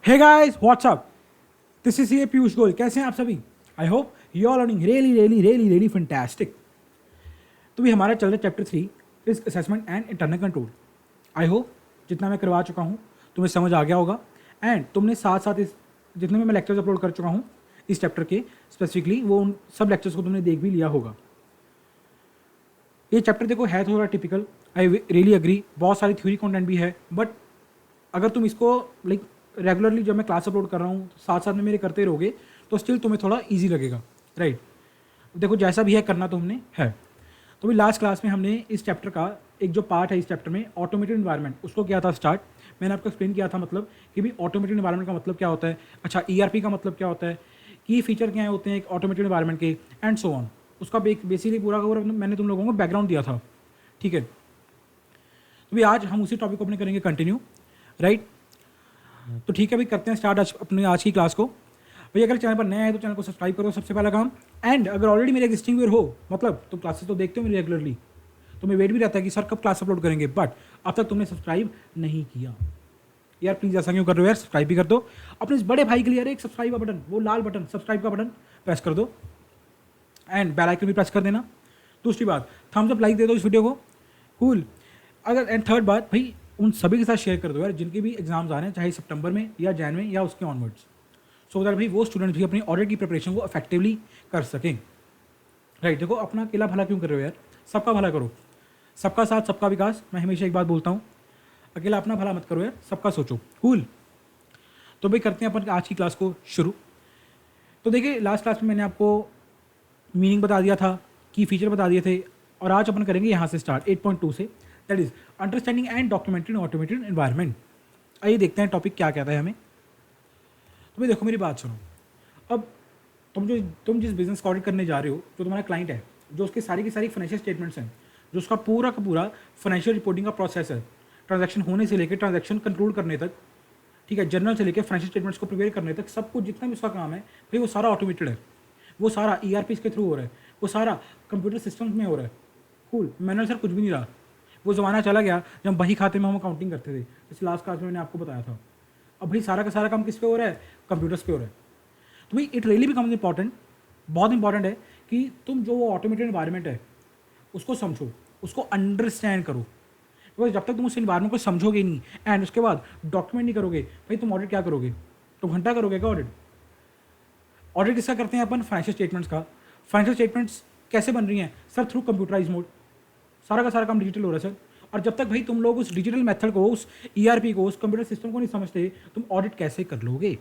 Hey guys what's up, this is ये पीयूष गोयल। कैसे हैं आप सभी? I hope you are learning really fantastic. तो भी हमारा चल रहा है chapter 3 risk assessment and internal control. I hope जितना मैं करवा चुका हूँ तुम्हें समझ आ गया होगा, एंड तुमने साथ साथ इस जितने भी मैं लेक्चर्स अपलोड कर चुका हूँ इस चैप्टर के स्पेसिफिकली, वो उन सब लेक्चर्स को तुमने देख भी लिया होगा। ये चैप्टर देखो है थोड़ा टिपिकल, आई रियली अग्री, बहुत सारी थ्योरी कंटेंट भी है, बट अगर तुम इसको लाइक रेगुलरली जब मैं क्लास अपलोड कर रहा हूँ साथ साथ में मेरे करते रहोगे तो स्टिल तुम्हें थोड़ा ईजी लगेगा, राइट। देखो जैसा भी है करना तो हमने है। तो भी लास्ट क्लास में हमने इस चैप्टर का एक जो पार्ट है इस चैप्टर में ऑटोमेटेड इन्वायरमेंट, उसको किया था स्टार्ट। मैंने आपको एक्सप्लेन किया था मतलब कि भी ऑटोमेटेड इन्वायरमेंट का मतलब क्या होता है, अच्छा ईआरपी का मतलब क्या होता है, की फीचर क्या होते हैं एक ऑटोमेटेड इन्वायरमेंट के, एंड सो ऑन। उसका बेसिकली पूरा का पूरा मैंने तुम लोगों को बैकग्राउंड दिया था, ठीक है। तो भी आज हम उसी टॉपिक को अपने करेंगे कंटिन्यू, राइट। तो ठीक है भाई, करते हैं स्टार्ट अपने आज की क्लास को। भाई अगर चैनल पर नया है तो चैनल को सब्सक्राइब करो, सबसे पहला काम। एंड अगर ऑलरेडी मेरे एग्जिस्टिंग व्यूअर हो, मतलब तुम क्लासेस तो देखते हो मेरी रेगुलरली, तो मैं वेट भी रहता है कि सर कब क्लास अपलोड करेंगे, बट अब तक तुमने सब्सक्राइब नहीं किया यार, प्लीज़ ऐसा क्यों कर रहे हो यार, सब्सक्राइब भी कर दो। अपने इस बड़े भाई के लिए यार एक सब्सक्राइब का बटन, वो लाल बटन सब्सक्राइब का बटन प्रेस कर दो, एंड बेल आइकन भी प्रेस कर देना। दूसरी बात, थम्स अप लाइक दे दो इस वीडियो को, कूल। अगर एंड थर्ड बात भाई, उन सभी के साथ शेयर कर दो यार जिनके भी एग्जाम्स आ रहे हैं, चाहे सितंबर में या जैन में या उसके ऑनवर्ड्स, सो दैट भाई वो स्टूडेंट भी अपनी ऑडिट की प्रिपरेशन को इफेक्टिवली कर सकें, राइट। देखो अपना अकेला भला क्यों कर रहे हो यार, सबका भला करो, सबका साथ सबका विकास। मैं हमेशा एक बात बोलता हूँ, अकेला अपना भला मत करो यार, सबका सोचो, कूल। तो भाई करते हैं अपन आज की क्लास को शुरू। तो देखिए लास्ट क्लास में मैंने आपको मीनिंग बता दिया था, की फीचर बता दिए थे, और आज अपन करेंगे यहाँ से स्टार्ट 8.2 से, that is understanding and documented automated environment. आइए देखते हैं टॉपिक क्या कहता है हमें। तो भाई देखो मेरी बात सुनो, अब तुम जिस बिजनेस को ऑडिट करने जा रहे हो, जो तुम्हारा क्लाइंट है, जो उसके सारी की सारी फाइनेंशियल स्टेटमेंट्स हैं, जो उसका पूरा का पूरा फाइनेंशियल रिपोर्टिंग का प्रोसेस है, ट्रांजैक्शन होने से लेकर ट्रांजैक्शन कंट्रोल करने तक, ठीक है, जर्नल से लेकर फाइनेंशियल स्टेटमेंट्स को प्रिपेयर करने तक, सब कुछ जितना भी उसका काम है भाई वो सारा ऑटोमेटेड है, वो सारा ईआरपी के थ्रू हो रहा है, वो सारा कंप्यूटर सिस्टम्स में हो रहा है, कूल। मैनुअल सर कुछ भी नहीं रहा। वो ज़माना चला गया जब बही खाते में हम अकाउंटिंग करते थे, जैसे लास्ट क्लास में मैंने आपको बताया था। अब भाई सारा का सारा काम किस पे हो रहा है, कंप्यूटर्स पे हो रहा है। तो भाई इट रियली बिकम्स इंपॉर्टेंट, बहुत इंपॉर्टेंट है कि तुम जो वो ऑटोमेटेड इन्वायरमेंट है उसको समझो, उसको अंडरस्टैंड करो। तो जब तक तुम उस इन्वायरमेंट को समझोगे नहीं एंड उसके बाद डॉक्यूमेंट नहीं करोगे, भाई तुम ऑडिट क्या करोगे, तुम घंटा करोगे क्या ऑडिट? ऑडिट किसका करते हैं अपन? फाइनेंशियल स्टेटमेंट्स का। फाइनेंशियल स्टेटमेंट्स कैसे बन रही हैं सर? थ्रू कंप्यूटराइज मोड, सारा का सारा काम डिजिटल हो रहा है सर। और जब तक भाई तुम लोग उस डिजिटल मेथड को, उस ईआरपी को, उस कंप्यूटर सिस्टम को नहीं समझते, तुम ऑडिट कैसे कर लोगे?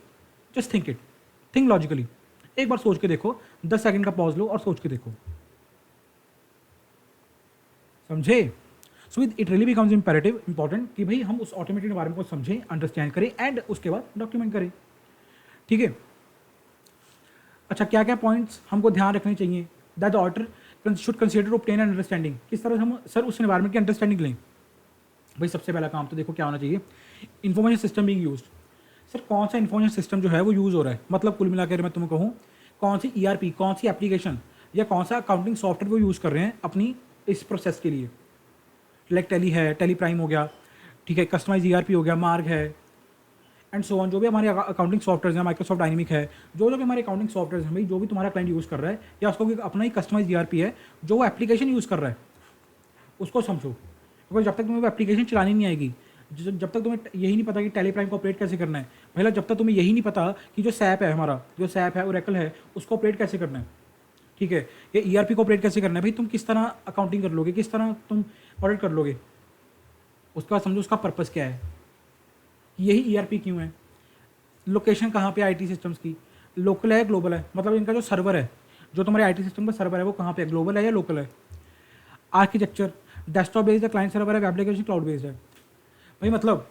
Just think it, think logically. एक बार सोच के देखो, 10 सेकंड का पॉज लो और सोच के देखो, समझे? सो it really becomes imperative important कि भाई हम उस ऑटोमेटेड इन्वायरमेंट को समझें, अंडरस्टैंड करें एंड उसके बाद डॉक्यूमेंट करें, ठीक है। अच्छा क्या क्या पॉइंट्स हमको ध्यान रखने चाहिए that the auditor should consider obtain and understanding, किस तरह हम सर उस एनवायरमेंट की अंडरस्टैंडिंग लें? भाई सबसे पहला काम तो देखो क्या होना चाहिए, information system being used. Sir कौन सा इन्फॉर्मेशन सिस्टम जो है वो यूज़ हो रहा है, मतलब कुल मिलाकर मैं तुम्हें कहूँ कौन सी ईआरपी, कौन सी एप्लीकेशन या कौन सा अकाउंटिंग सॉफ्टवेयर वो यूज़ कर रहे हैं अपनी इस प्रोसेस के लिए। लाइक टैली है, टैली प्राइम हो गया, ठीक है, कस्टमाइज ईआरपी हो गया, मार्ग है, एंड सो ऑन। जो भी हमारे अकाउंटिंग सॉफ्टवेयर हैं, माइक्रोसॉफ्ट डायनेमिक है, जो भी हमारे अकाउंटिंग सॉफ्टवेयर हैं भाई, जो भी तुम्हारा क्लाइंट यूज़ कर रहा है या उसको अपना ही कस्टमाइज ईआरपी है, जो वो एप्लीकेशन यूज़ कर रहा है उसको समझो। क्योंकि जब तक तुम्हें वो एप्लीकेशन चलानी नहीं आएगी, जब तक तुम्हें यही नहीं पता कि टैली प्राइम को ऑपरेट कैसे करना है, पहला जब तक तुम्हें यही नहीं पता कि जो सैप है, हमारा जो सैप है, ओरेकल है, उसको ऑपरेट कैसे करना है, ठीक है, ये ईआरपी को ऑपरेट कैसे करना है, भाई तुम किस तरह अकाउंटिंग कर लोगे, किस तरह तुम ऑडिट कर लोगे, उसके बाद समझो उसका पर्पस क्या है, यही ईआरपी क्यों है, लोकेशन कहाँ पे आईटी सिस्टम्स की, लोकल है ग्लोबल है, मतलब इनका जो सर्वर है, जो तुम्हारे आईटी सिस्टम का सर्वर है वो कहाँ पे है, ग्लोबल है या लोकल है। आर्किटेक्चर, डेस्कटॉप बेस्ड है, क्लाइंट सर्वर है, वेब एप्लीकेशन क्लाउड बेस्ड है। भाई मतलब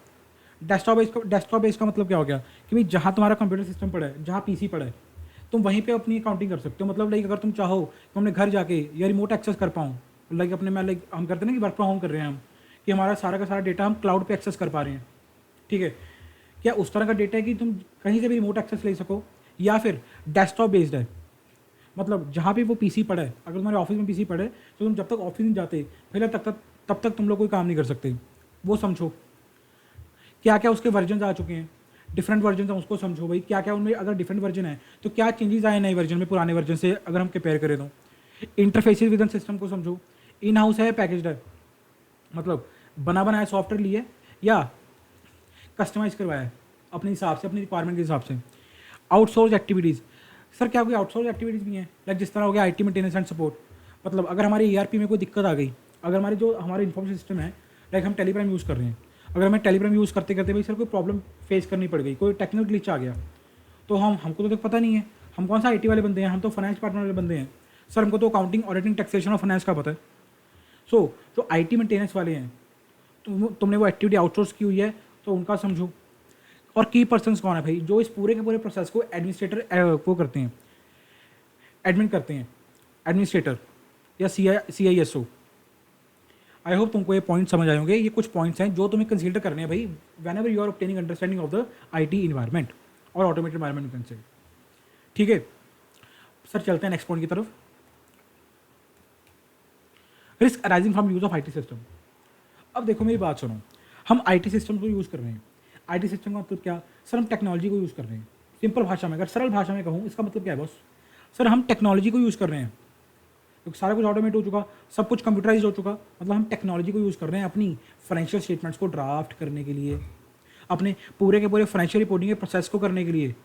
डेस्कटॉप बेस्ड का मतलब क्या हो गया कि भाई जहाँ तुम्हारा कंप्यूटर सिस्टम पड़ा है, जहाँ पीसी पड़ा है, तुम वहीं पे अपनी अकाउंटिंग कर सकते हो। मतलब लाइक अगर तुम चाहो कि अपने घर जाके या रिमोट एक्सेस कर पाऊँ, लाइक अपने में लाइक हम करते हैं ना कि वर्क फ्रॉम होम कर रहे हैं हम, कि हमारा सारा का सारा डेटा हम क्लाउड पे एक्सेस कर पा रहे हैं, ठीक है, क्या उस तरह का डेटा है कि तुम कहीं से भी रिमोट एक्सेस ले सको, या फिर डेस्कटॉप बेस्ड है, मतलब जहाँ भी वो पीसी पड़ा है, अगर तुम्हारे ऑफिस में पीसी पड़ा है तो तुम जब तक ऑफिस नहीं जाते पहले तब तक तुम लोग कोई काम नहीं कर सकते। वो समझो क्या क्या उसके वर्जन आ चुके हैं, डिफरेंट वर्जन है उसको समझो भाई, क्या क्या उनमें अगर डिफरेंट वर्जन है तो क्या चेंजेस आए नए वर्जन में पुराने वर्जन से अगर हम कंपेयर करें तो। इंटरफेसेस विद इन सिस्टम को समझो, इन हाउस है पैकेज्ड है, मतलब बना बनाया सॉफ्टवेयर लिए या कस्टमाइज करवाया है अपने हिसाब से, अपनी रिक्वायरमेंट के हिसाब से। आउटसोर्स एक्टिविटीज़, सर क्या कोई आउटसोर्स एक्टिविटीज़ भी हैं, लाइक जिस तरह हो गया I T maintenance and support. मतलब अगर हमारे ERP में कोई दिक्कत आ गई, अगर हमारे जो हमारे इन्फॉर्मेशन सिस्टम है, लाइक हम टेलीग्राम यूज़ कर रहे हैं, अगर हमें टेलीग्राम यूज़ करते करते भाई सर कोई प्रॉब्लम फेस करनी पड़ गई, कोई टेक्निकल ग्लिच आ गया, तो हमको तो पता नहीं है, हम कौन सा IT वाले बंदे हैं, हम तो फाइनेंस डिपार्टमेंट वाले बंदे हैं सर, हमको तो अकाउंटिंग, ऑडिटिंग, टैक्सेशन और फाइनेंस का पता है। सो जो IT मेंटेनेंस वाले हैं, तुमने वो एक्टिविटी आउटसोर्स की हुई है तो उनका समझो। और की पर्सन्स कौन है भाई, जो इस पूरे के पूरे प्रोसेस को एडमिनिस्ट्रेटर वो करते हैं, एडमिन करते हैं, एडमिनिस्ट्रेटर या CISO। आई होप तुमको ये पॉइंट समझ आए होंगे। ये कुछ पॉइंट्स हैं जो तुम्हें कंसीडर करने हैं भाई whenever you are obtaining understanding of the IT environment और automated environment you can say. ठीक है सर, चलते हैं नेक्स्ट पॉइंट की तरफ। Risk arising from use of IT system. अब देखो मेरी बात सुनो, हम IT सिस्टम को यूज़ कर रहे हैं। IT सिस्टम का मतलब क्या सर, हम टेक्नोलॉजी को यूज़ कर रहे हैं। सिंपल भाषा में, अगर सरल भाषा में कहूँ, इसका मतलब क्या है बॉस, सर हम टेक्नोलॉजी को यूज़ कर रहे हैं क्योंकि सारा कुछ ऑटोमेट हो चुका, सब कुछ कंप्यूटराइज हो चुका, मतलब हम टेक्नोलॉजी को यूज़ कर रहे हैं अपनी फाइनेंशियल स्टेटमेंट्स को ड्राफ्ट करने के लिए, अपने पूरे के पूरे फाइनेंशियल रिपोर्टिंग के प्रोसेस को करने के लिए।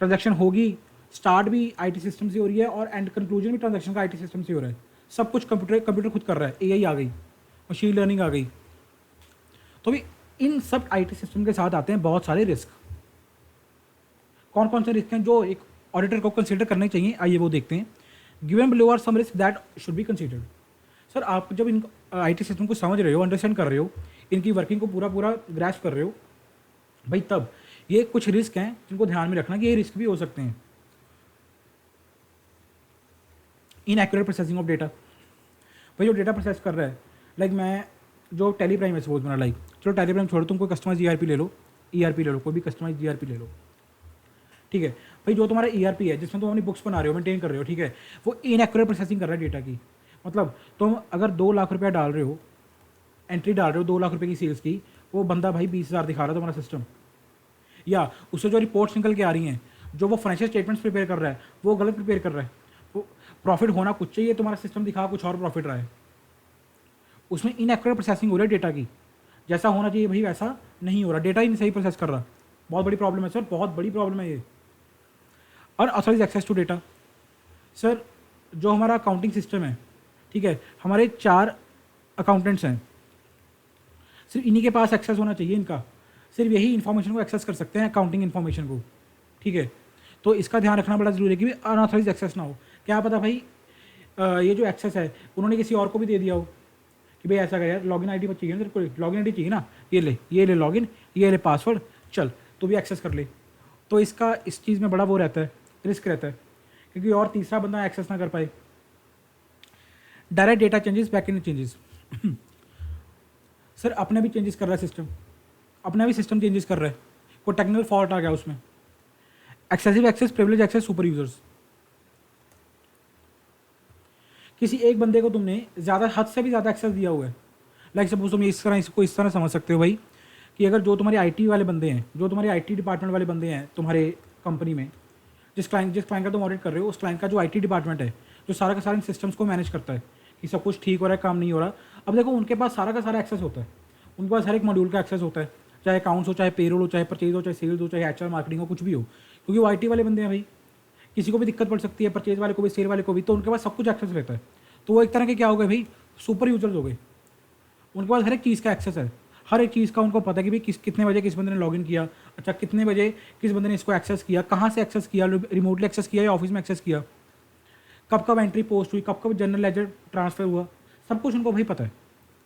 ट्रांजैक्शन होगी, स्टार्ट भी IT सिस्टम से हो रही है और एंड कंक्लूजन भी ट्रांजैक्शन का IT सिस्टम से हो रहा है। सब कुछ कंप्यूटर खुद कर रहा है, AI आ गई, मशीन लर्निंग आ गई। तो भी इन सब IT सिस्टम के साथ आते हैं बहुत सारे रिस्क। कौन कौन से रिस्क हैं जो एक ऑडिटर को कंसीडर करने चाहिए, आइए वो देखते हैं। Given below are some risk that should be considered. Sir आप जब इन IT सिस्टम को समझ रहे हो, अंडरस्टैंड कर रहे हो, इनकी वर्किंग को पूरा पूरा ग्रैस्प कर रहे हो भाई, तब ये कुछ रिस्क हैं जिनको ध्यान में रखना कि ये रिस्क भी हो सकते हैं। इनएक्यूरेट प्रोसेसिंग ऑफ डेटा, भाई जो डेटा प्रोसेस कर रहा है, लाइक मैं जो टेलीप्राइम है सपोज मेरा, लाइक चलो टेलीप्राइम छोड़ो, तुम कोई कस्टमाइज ERP ले लो, ERP ले लो, कोई भी कस्टमाइज ERP ले लो, ठीक है भाई। जो तुम्हारा ERP है जिसमें तुम अपनी बुक्स बना रहे हो, मेंटेन कर रहे हो, ठीक है, वो इनएक्यूरेट प्रोसेसिंग कर रहा है डेटा की। मतलब तुम अगर 2 लाख रुपया डाल रहे हो, एंट्री डाल रहे हो 2 लाख रुपये की सेल्स की, वो बंदा भाई 20,000 दिखा रहा है तुम्हारा सिस्टम, या उससे जो रिपोर्ट्स निकल के आ रही हैं, जो वो फाइनेंशियल स्टेटमेंट्स प्रिपेयर कर रहा है वो गलत प्रिपेयर कर रहा है। वो प्रॉफिट होना कुछ चाहिए, तुम्हारा सिस्टम दिखा कुछ और प्रॉफिट रहा है, उसमें इनएक्यूरेट प्रोसेसिंग हो रही है डेटा की। जैसा होना चाहिए भाई वैसा नहीं हो रहा, डेटा ही नहीं सही प्रोसेस कर रहा। बहुत बड़ी प्रॉब्लम है सर, बहुत बड़ी प्रॉब्लम है ये। Unauthorised access to data, sir जो हमारा अकाउंटिंग सिस्टम है, ठीक है, हमारे 4 अकाउंटेंट्स हैं, सिर्फ इन्हीं के पास एक्सेस होना चाहिए, इनका सिर्फ यही इन्फॉर्मेशन को एक्सेस कर सकते हैं, अकाउंटिंग इन्फॉर्मेशन को, ठीक है। तो इसका ध्यान रखना बड़ा ज़रूरी है कि भी अनऑथराइज एक्सेस ना हो। क्या पता भाई ये जो एक्सेस है उन्होंने किसी और को भी दे दिया हो कि भाई ऐसा कर यार, लॉगिन ID चाहिए ना तेरे को, लॉगिन ID चाहिए ना, ये ले लॉगिन, ये ले पासवर्ड, चल तो भी एक्सेस कर ले। तो इसका इस चीज़ में बड़ा वो रहता है, रिस्क रहता है, क्योंकि और तीसरा बंदा एक्सेस ना कर पाए। Direct data changes, back and changes, sir अपने भी चेंजेस कर रहा है सिस्टम, अपना भी सिस्टम चेंजेस कर रहा है, कोई टेक्निकल फॉल्ट आ गया उसमें। Excessive access, privilege access, super users, किसी एक बंदे को तुमने ज़्यादा, हद से भी ज़्यादा एक्सेस दिया हुआ है। लाइक सपोज तुम इसको इस तरह समझ सकते हो भाई कि अगर जो तुम्हारे IT वाले बंदे हैं, जो तुम्हारे IT डिपार्टमेंट वाले बंदे हैं तुम्हारे कंपनी में, जिस क्लाइंट का तुम ऑडिट कर रहे हो, उस क्लाइंट का जो IT डिपार्टमेंट है, जो सारा का सारा इन सिस्टम्स को मैनेज करता है कि सब कुछ ठीक हो रहा है, काम नहीं हो रहा। अब देखो उनके पास सारा का सारा एक्सेस होता है, उनके पास हर एक मॉड्यूल का एक्सेस होता है, चाहे अकाउंट्स हो, चाहे पेरोल हो, चाहे परचेज हो, चाहे सेल्स हो, चाहे HR मार्केटिंग हो, कुछ भी हो, क्योंकि वो IT वाले बंदे हैं भाई। किसी को भी दिक्कत पड़ सकती है, परचेज वाले को भी, सेल वाले को भी, तो उनके पास सब कुछ एक्सेस रहता है। तो वो एक तरह के क्या हो गए भाई, सुपर यूजर्स हो गए। उनके पास हर एक चीज़ का एक्सेस है, हर एक चीज़ का उनको पता है कि भाई कितने बजे किस बंदे ने लॉगिन किया, अच्छा कितने बजे किस बंदे ने इसको एक्सेस किया, कहाँ से एक्सेस किया, रिमोटली एक्सेस किया या ऑफिस में एक्सेस किया, कब कब एंट्री पोस्ट हुई, कब कब जनरल लेजर ट्रांसफर हुआ, सब कुछ उनको भाई पता है,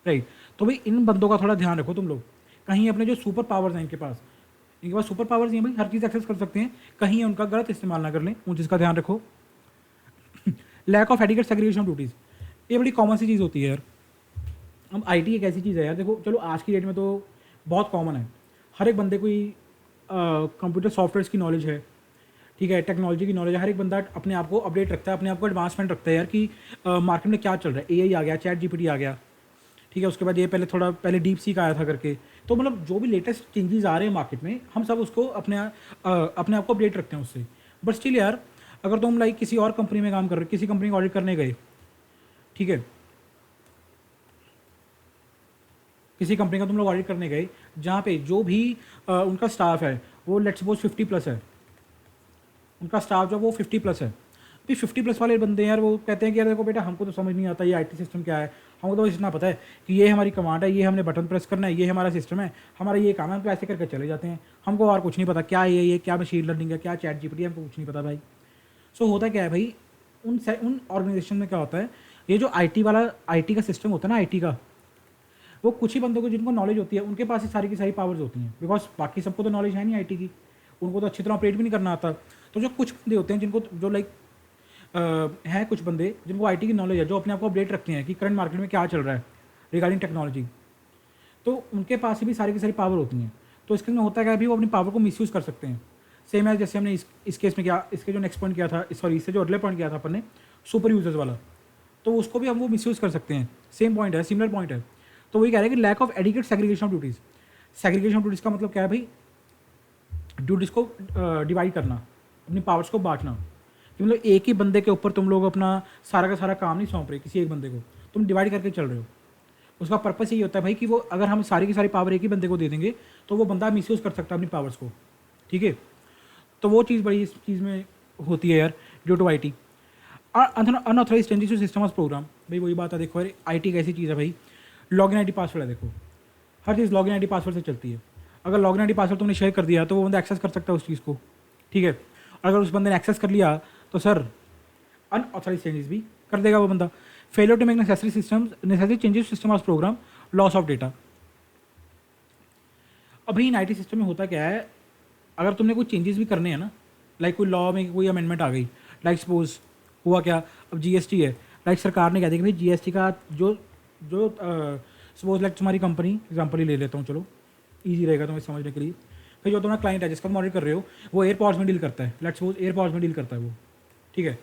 राइट। तो भाई इन बंदों का थोड़ा ध्यान रखो तुम लोग, कहीं अपने जो सुपर पावर्स हैं इनके पास सुपर पावर्स हैं भाई, हर चीज़ एक्सेस कर सकते हैं, कहीं उनका गलत इस्तेमाल ना कर लें, उन चीज़ का ध्यान रखो। Lack of adequate segregation duties, ये बड़ी कॉमन सी चीज़ होती है यार। अब IT एक ऐसी चीज़ है यार, देखो चलो आज की डेट में तो बहुत कॉमन है, हर एक बंदे को ही कंप्यूटर सॉफ्टवेयर्स की नॉलेज है, ठीक है, टेक्नोलॉजी की नॉलेज है, हर एक बंदा अपने आप को अपडेट रखता है, अपने आप को एडवांसमेंट रखता है यार कि मार्केट में क्या चल रहा है। AI आ गया, ChatGPT आ गया, ठीक है, उसके बाद ये पहले डीप सीक आया था करके, तो मतलब जो भी लेटेस्ट चेंजेस आ रहे हैं मार्केट में, हम सब उसको अपने आप को अपडेट रखते हैं उससे। बट स्टिल यार, अगर तुम लाइक किसी और कंपनी में काम कर रहे हो, किसी कंपनी को ऑडिट करने गए, ठीक है, किसी कंपनी का तुम लोग ऑडिट करने गए जहाँ पे जो भी उनका स्टाफ है वो लेट्स सपोज 50+ है, उनका स्टाफ जो वो 50+ है। अभी 50+ वाले बंदे यार वो कहते हैं कि यार देखो बेटा, हमको तो समझ नहीं आता ये आईटी सिस्टम क्या है, हमको तो बस इतना पता है कि ये हमारी कमांड है, ये हमने बटन प्रेस करना है, ये हमारा सिस्टम है, हमारा ये काम है, हम तो ऐसे करके चले जाते हैं, हमको और कुछ नहीं पता क्या ये क्या मशीन लर्निंग है, क्या चैट जीपीटी, हमको कुछ नहीं पता भाई। सो होता क्या है भाई, उन ऑर्गेनाइजेशन में क्या होता है, ये जो आईटी का सिस्टम होता है ना, आईटी का, वो कुछ ही बंदों को जिनको नॉलेज होती है उनके पास ही सारी की सारी पावर्स होती हैं, बिकॉज बाकी सबको तो नॉलेज है नहीं आईटी की, उनको तो अच्छी तरह ऑपरेट भी नहीं करना आता। तो जो कुछ बंदे होते हैं जिनको जो लाइक हैं कुछ बंदे जिनको आईटी की नॉलेज है, जो अपने आप को अपडेट रखते हैं कि करंट मार्केट में क्या चल रहा है रिगार्डिंग टेक्नोलॉजी, तो उनके पास ही भी सारी की सारी पावर होती हैं। तो इसके अंदर होता है कि अभी वो अपनी पावर को मिसयूज़ कर सकते हैं। सेम है जैसे हमने इस केस में किया, इसके जो नेक्स्ट पॉइंट किया था, सॉरी इससे जो अगले पॉइंट किया था अपन ने सुपर यूजर्स वाला, तो उसको भी हम वो मिसयूज़ कर सकते हैं। सेम पॉइंट है, सिमिलर पॉइंट है। तो वही कह रहे हैं कि lack of adequate segregation of duties. Segregation of duties का मतलब क्या है भाई, ड्यूटीज़ को डिवाइड करना, अपनी पावर्स को बांटना, कि मतलब एक ही बंदे के ऊपर तुम लोग अपना सारा का सारा काम नहीं सौंप रहे किसी एक बंदे को, तुम डिवाइड करके चल रहे हो। उसका पर्पस यही होता है भाई कि वो अगर हम सारी की सारी पावर एक ही बंदे को दे देंगे तो वो बंदा मिसयूज़ कर सकता है अपनी पावर्स को, ठीक है। तो वो चीज़ बड़ी इस चीज़ में होती है यार, due to I T. Unauthorised changes to system of program, भाई वही बात है, देखो यार आई टी कैसी चीज़ है भाई, लॉगिन आई डी पासवर्ड है, देखो हर चीज़ लॉगिन आई डी पासवर्ड से चलती है। अगर लॉगिन आई डी पासवर्ड तुमने शेयर कर दिया तो वो बंदा एक्सेस कर सकता है उस चीज़ को, ठीक है। अगर उस बंदे ने एक्सेस कर लिया तो सर अनऑथराइज चेंजेस भी कर देगा वो बंदा। Failure to make necessary changes system of program, loss of data. अभी इन आईटी सिस्टम में होता क्या है, अगर तुमने कोई चेंजेस भी करने हैं ना, लाइक कोई लॉ में कोई अमेंडमेंट आ गई, लाइक सपोज हुआ क्या, अब जीएसटी है, लाइक सरकार ने कह दिया कि भाई जीएसटी का जो जो सपोज लाइक तुम्हारी कंपनी एग्जांपल ही ले लेता हूँ, चलो इजी रहेगा तुम्हें समझने के लिए। फिर जो तुम्हारा क्लाइंट है जिसका तुम ऑडिट कर रहे हो वो एयरपोर्ट्स में डील करता है, लेट्स सपोज एयरपोर्ट्स में डील करता है वो, ठीक है।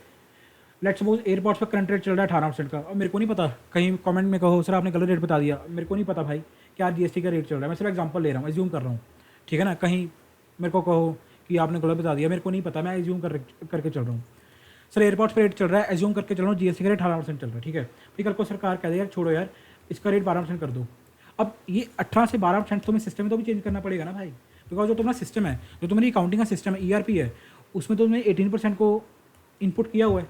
लेट्स सपोज एयरपोर्ट्स पर करंट रेट चल रहा है 18% का, और मेरे को नहीं पता, कहीं कमेंट में कहो सर आपने गलत रेट बता दिया, मेरे को नहीं पता भाई क्या जीएसटी का रेट चल रहा है, मैं सिर्फ एग्जांपल ले रहा हूँ, एज्यूम कर रहा हूँ, ठीक है ना। कहीं मेरे को कहो कि आपने गलत बता दिया, मेरे को नहीं पता, मैं एज्यूम करके चल रहा हूँ। सर एयरपोर्ट्स पर रेट चल रहा है, एज्यूम करके चल रहा हूँ जीएसटी का रेट 18% चल रहा है, ठीक है। फिर कल को सरकार कह दे यार छोड़ो यार इसका रेट 12% कर दो। अब ये 18 से 12% तुम्हें सिस्टम में तो भी चेंज करना पड़ेगा ना भाई, बिकॉज जो तुम्हारा सिस्टम है, जो तुम्हारी अकाउंटिंग का सिस्टम है, ईआरपी है, उसमें तो तुमने 18% को इनपुट किया हुआ है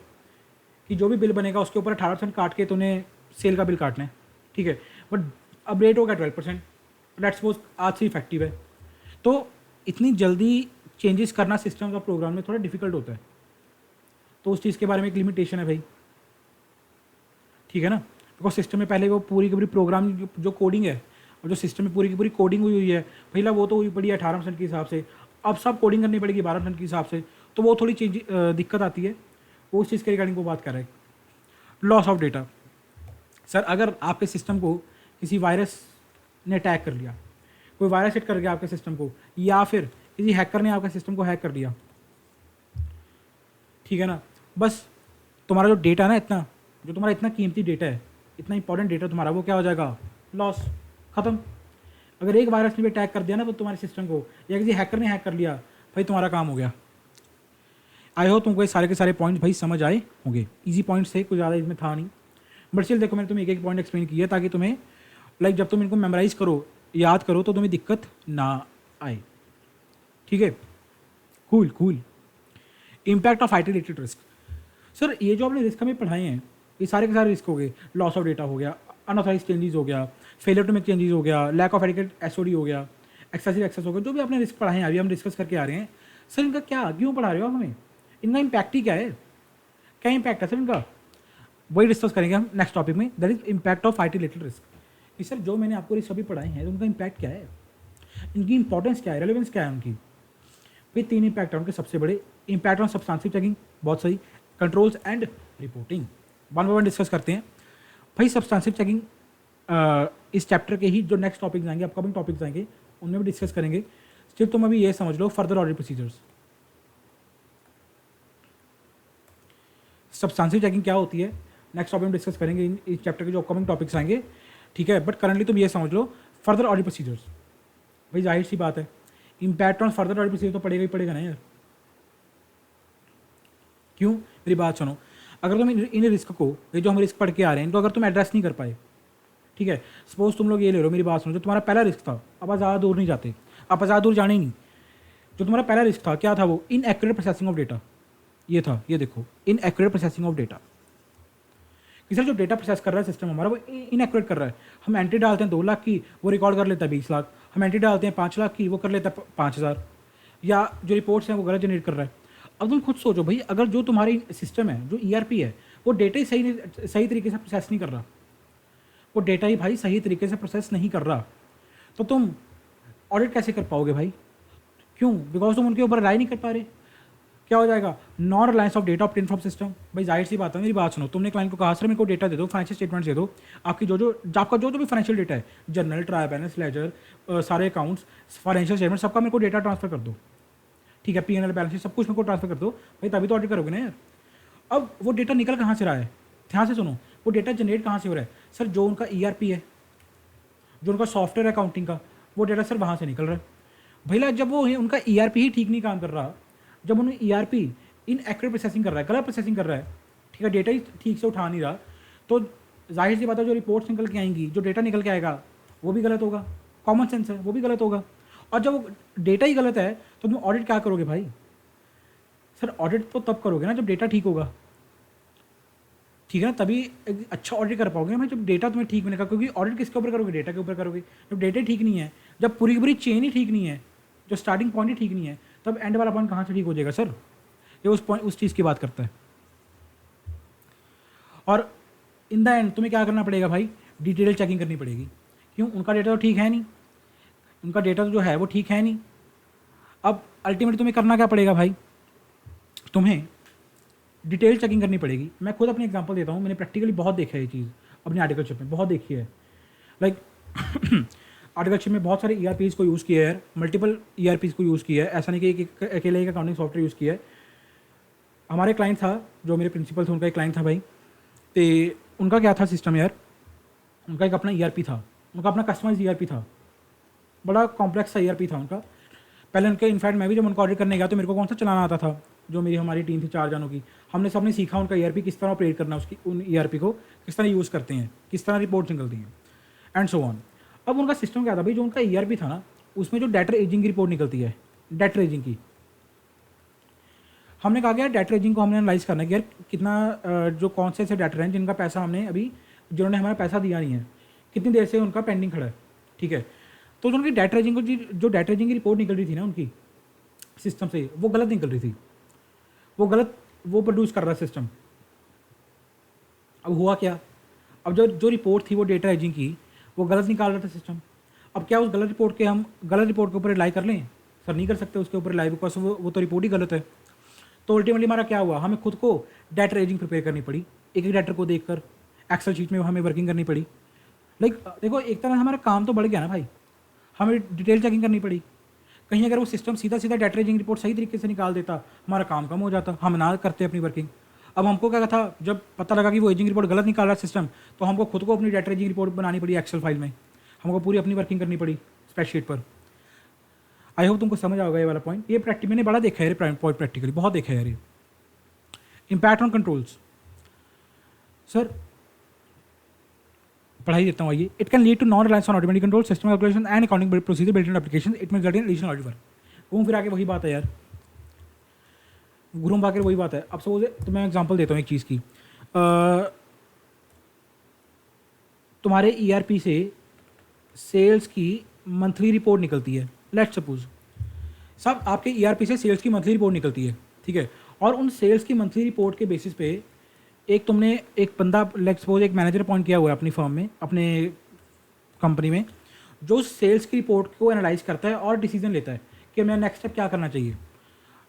कि जो भी बिल बनेगा उसके ऊपर 18% काट के तुमने सेल का बिल काटना है, ठीक है। बट अब रेट होगा 12%, लेट्स सपोज आज से इफेक्टिव है, तो इतनी जल्दी चेंजेस करना सिस्टम का प्रोग्राम में थोड़ा डिफिकल्ट होता है। तो उस चीज़ के बारे में एक लिमिटेशन है भाई, ठीक है ना। बिकॉज सिस्टम में पहले वो पूरी की पूरी प्रोग्राम जो कोडिंग है और जो सिस्टम में पूरी की पूरी कोडिंग हुई है, पहला वो तो हुई पड़ी है 18% के हिसाब से, अब सब कोडिंग करनी पड़ेगी 12% के हिसाब से, तो वो थोड़ी चीज दिक्कत आती है। वो उस चीज़ के रिगार्डिंग वो बात कर रहे हैं। लॉस ऑफ डेटा, सर अगर आपके सिस्टम को किसी वायरस ने अटैक कर लिया, कोई वायरस हिट कर गया आपके सिस्टम को, या फिर किसी हैकर ने आपके सिस्टम को हैक कर लिया, ठीक है ना, बस तुम्हारा जो डेटा है ना, इतना जो तुम्हारा इतना कीमती डेटा है, इतना इंपॉर्टेंट डेटा तुम्हारा, वो क्या हो जाएगा, लॉस, ख़त्म। अगर एक वायरस ने भी अटैक कर दिया ना तो तुम्हारे सिस्टम को, या किसी हैकर ने हैक कर लिया, भाई तुम्हारा काम हो गया। आई होप तुमको ये सारे के सारे पॉइंट्स भाई समझ आए होंगे, इजी पॉइंट्स थे, कुछ ज़्यादा इसमें था नहीं, बट स्टिल देखो मैंने तुम्हें एक एक पॉइंट एक्सप्लेन किया ताकि तुम्हें लाइक जब तुम इनको मेमोराइज करो, याद करो, तो तुम्हें दिक्कत ना आए, ठीक है। Cool cool. Impact of IT related risk, sir ये जो आपने रिस्क हमें पढ़ाए हैं ये सारे के सारे रिस्क हो गए, लॉस ऑफ डेटा हो गया, अनऑथराइज चेंजेस हो गया, फेलियर टू मेक चेंजेस हो गया, लैक ऑफ एडिकेट एसओडी हो गया, एक्सेसिव एक्सेस हो गया, जो भी आपने रिस्क पढ़ाए हैं अभी हम डिस्कस करके आ रहे हैं। सर इनका क्या, क्यों पढ़ा रहे हो आप हमें, इनका इम्पैक्ट ही क्या है, क्या इम्पैक्ट है सर इनका, वही डिस्कस करेंगे हम नेक्स्ट टॉपिक में, that is impact of IT related risk. कि सर जो मैंने आपको रिस्क अभी पढ़ाए हैं तो उनका इम्पैक्ट क्या है, इनकी इंपॉर्टेंस क्या है, रेलेवेंस क्या है उनकी। फिर 3 इम्पैक्ट है उनके सबसे बड़े, इम्पैक्ट ऑन सब्सटेंसिव चेकिंग, बहुत सही, controls and reporting, one by one discuss करते हैं भाई। सब्सटेंसिव चेकिंग इस चैप्टर के ही जो नेक्स्ट टॉपिक्स आएंगे, अपकमिंग टॉपिक्स आएंगे, उनमें भी डिस्कस करेंगे। सिर्फ तुम अभी ये समझ लो further audit procedures, substantive checking क्या होती है, नेक्स्ट टॉपिक में डिस्कस करेंगे इस चैप्टर के जो अपकमिंग टॉपिक्स आएंगे, ठीक है। बट करंटली तुम ये समझ लो फर्दर ऑडिट प्रोसीजर्स, भाई जाहिर सी बात है, impact on further audit procedure तो पड़ेगा ही पड़ेगा ना यार। क्यों, मेरी बात सुनो, अगर तुम इन रिस्क को, ये जो हम रिस्क पढ़ के आ रहे हैं, इनको अगर तुम एड्रेस नहीं कर पाए, ठीक है, सपोज तुम लोग ये ले लो, मेरी बात सुनो, जो तुम्हारा पहला रिस्क था, अब ज़्यादा दूर नहीं जाते, अब ज़्यादा दूर जाने ही नहीं, जो तुम्हारा पहला रिस्क था क्या था वो, इनएक्यूरेट प्रोसेसिंग ऑफ डेटा, ये था, ये देखो, इनएक्यूरेट प्रोसेसिंग ऑफ डेटा। कि सर जो डेटा प्रोसेस कर रहा है सिस्टम हमारा वो इनएक्यूरेट कर रहा है, हम एंट्री डालते हैं 2 लाख की, वो रिकॉर्ड कर लेता है 20 लाख, हम एंट्री डालते हैं 5 लाख की, वो कर लेता है 5,000, या जो रिपोर्ट्स हैं वो गलत जनरेट कर रहा है। अब तुम खुद सोचो भाई, अगर जो तुम्हारी सिस्टम है, जो ईआरपी है, वो डेटा ही सही तरीके से प्रोसेस नहीं कर रहा, वो डेटा ही भाई सही तरीके से प्रोसेस नहीं कर रहा, तो तुम ऑडिट कैसे कर पाओगे भाई? क्यों? बिकॉज तुम उनके ऊपर राय नहीं कर पा रहे। क्या हो जाएगा? Non Reliance of data obtain from system. भाई जाहिर सी बात है, मेरी बात सुनो, तुमने क्लाइंट को कहा सर मेरे को डेटा दे दो, फाइनेंशियल स्टेटमेंट दे दो, आपकी आपका जो भी फाइनेंशियल डेटा है, जर्नल, ट्रायल बैलेंस, लेजर, सारे अकाउंट्स, फाइनेंशियल स्टेटमेंट, सबका मेरे को डेटा ट्रांसफर कर दो, ठीक है, पीएनएल बैलेंस शीट सब कुछ मेरे को ट्रांसफर कर दो भाई, तभी तो ऑडिट करोगे ना यार। अब वो डेटा निकल कहाँ से रहा है? ध्यान से सुनो, वो डेटा जनरेट कहाँ से हो रहा है? सर जो उनका ईआरपी है, जो उनका सॉफ्टवेयर है अकाउंटिंग का, वो डेटा सर वहाँ से निकल रहा है। भैया जब वो उनका ईआरपी ही ठीक नहीं काम कर रहा, जब उन्हें ईआरपी इनएक्यूरेट प्रोसेसिंग कर रहा है, गलत प्रोसेसिंग कर रहा है, ठीक है, डेटा ही ठीक से उठा नहीं रहा, तो जाहिर सी बात है जो रिपोर्ट्स निकल के आएंगी, जो डेटा निकल के आएगा वो भी गलत होगा, कॉमन सेंस है, वो भी गलत होगा। और जब वो डेटा ही गलत है तो तुम ऑडिट क्या करोगे भाई? सर ऑडिट तो तब करोगे ना जब डेटा ठीक होगा, ठीक है ना, तभी एक अच्छा ऑडिट कर पाओगे भाई, जब डेटा तुम्हें ठीक बनेगा। क्योंकि ऑडिट किसके ऊपर करोगे? डेटा के ऊपर करोगे। जब डेटा ठीक नहीं है, जब पूरी की पूरी चेन ही ठीक नहीं है, जो स्टार्टिंग पॉइंट ही ठीक नहीं है, तब एंड वाला पॉइंट कहाँ से ठीक हो जाएगा सर? ये उस चीज़ की बात करता है। और इन द एंड तुम्हें क्या करना पड़ेगा भाई? डिटेल चेकिंग करनी पड़ेगी। क्यों? उनका डेटा तो ठीक है नहीं, उनका डेटा तो जो है वो ठीक है नहीं। अब अल्टीमेटली तुम्हें करना क्या पड़ेगा भाई? तुम्हें डिटेल चेकिंग करनी पड़ेगी। मैं खुद अपनी एग्जांपल देता हूँ, मैंने प्रैक्टिकली बहुत देखा है ये चीज़, अपनी आर्टिकलशिप में बहुत देखी है। लाइक आर्टिकलशिप में बहुत सारे ईआरपीज़ को यूज़ किया है, मल्टीपल ईआरपीज़ को यूज़ किया है, ऐसा नहीं कि अकेले एक अकाउंटिंग सॉफ्टवेयर यूज़ किया है। हमारे क्लाइंट था, जो मेरे प्रिंसिपल थे, उनका एक क्लाइंट था भाई, तो उनका क्या था सिस्टम यार, उनका एक अपना ईआरपी था, उनका अपना कस्टमाइज ईआरपी था, बड़ा कॉम्प्लेक्स सा ईआरपी था उनका। पहले उनके इनफैक्ट मैं भी जब उनको ऑडिट करने गया तो मेरे को कौन सा चलाना आता था, जो हमारी टीम थी 4 जनों की, हमने सबने सीखा उनका ईआरपी किस तरह ऑपरेट करना, उसकी उन ईआरपी को किस तरह यूज़ करते हैं, किस तरह रिपोर्ट निकलती हैं, एंड सो ऑन। अब उनका सिस्टम क्या था भाई, जो उनका ईआरपी था ना, उसमें जो डेटर एजिंग की रिपोर्ट निकलती है, डेटर एजिंग की, हमने कहा कि यार डेटर एजिंग को हमने एनालाइज करना है कि यार कितना जो कौन से ऐसे डेटर हैं जिनका पैसा हमने अभी, जिन्होंने हमारा पैसा दिया नहीं है, कितनी देर से उनका पेंडिंग खड़ा है, ठीक है। तो उनकी डेटर एजिंग को जो डेटर एजिंग की रिपोर्ट निकल रही थी ना उनकी सिस्टम से, वो गलत निकल रही थी, वो प्रोड्यूस कर रहा है सिस्टम। अब हुआ क्या? अब जो रिपोर्ट थी वो डेटा एजिंग की, वो गलत निकाल रहा था सिस्टम। अब क्या उस गलत रिपोर्ट के ऊपर रिलाई कर लें? सर नहीं कर सकते उसके ऊपर रिलाई, बिकॉज वो तो रिपोर्ट ही गलत है। तो अल्टीमेटली हमारा क्या हुआ, हमें खुद को डेटा एजिंग प्रिपेयर करनी पड़ी, एक एक डेटर को देखकर एक्सेल शीट में हमें वर्किंग करनी पड़ी। लाइक देखो एक तरह से हमारा काम तो बढ़ गया ना भाई, हमें डिटेल चेकिंग करनी पड़ी। कहीं अगर वो सिस्टम सीधा सीधा डेटा एजिंग रिपोर्ट सही तरीके से निकाल देता, हमारा काम कम हो जाता, हम ना करते अपनी वर्किंग। अब हमको क्या था, जब पता लगा कि वो एजिंग रिपोर्ट गलत निकाल रहा है सिस्टम, तो हमको खुद को अपनी डेटा एजिंग रिपोर्ट बनानी पड़ी एक्सेल फाइल में, हमको पूरी अपनी वर्किंग करनी पड़ी स्प्रेडशीट पर। आई होप तुमको समझ आओगे ये वाला पॉइंट। ये प्रैक्टिकली मैंने बड़ा देखा है पॉइंट, प्रैक्टिकली बहुत देखा है यार ये। इम्पैक्ट ऑन कंट्रोल्स, सर पढ़ाई देता हूँ आइए। It can lead to non reliance on automatic control system calculation and accounting procedure built in application, it may result in additional audit work. घूम फिर आके वही बात है यार, घूम आकर वही बात है। अब सपोज तो मैं एग्जांपल देता हूँ एक चीज़ की, तुम्हारे ईआरपी से सेल्स की मंथली रिपोर्ट निकलती है, लेट्स सपोज सब आपके ईआरपी से सेल्स की मंथली रिपोर्ट निकलती है, ठीक है। और उन सेल्स की मंथली रिपोर्ट के बेसिस पे तुमने एक बंदा लेट्स सपोज एक मैनेजर अपॉइंट किया हुआ है अपनी फर्म में, अपने कंपनी में, जो सेल्स की रिपोर्ट को एनालाइज करता है और डिसीजन लेता है कि मैं नेक्स्ट स्टेप क्या करना चाहिए।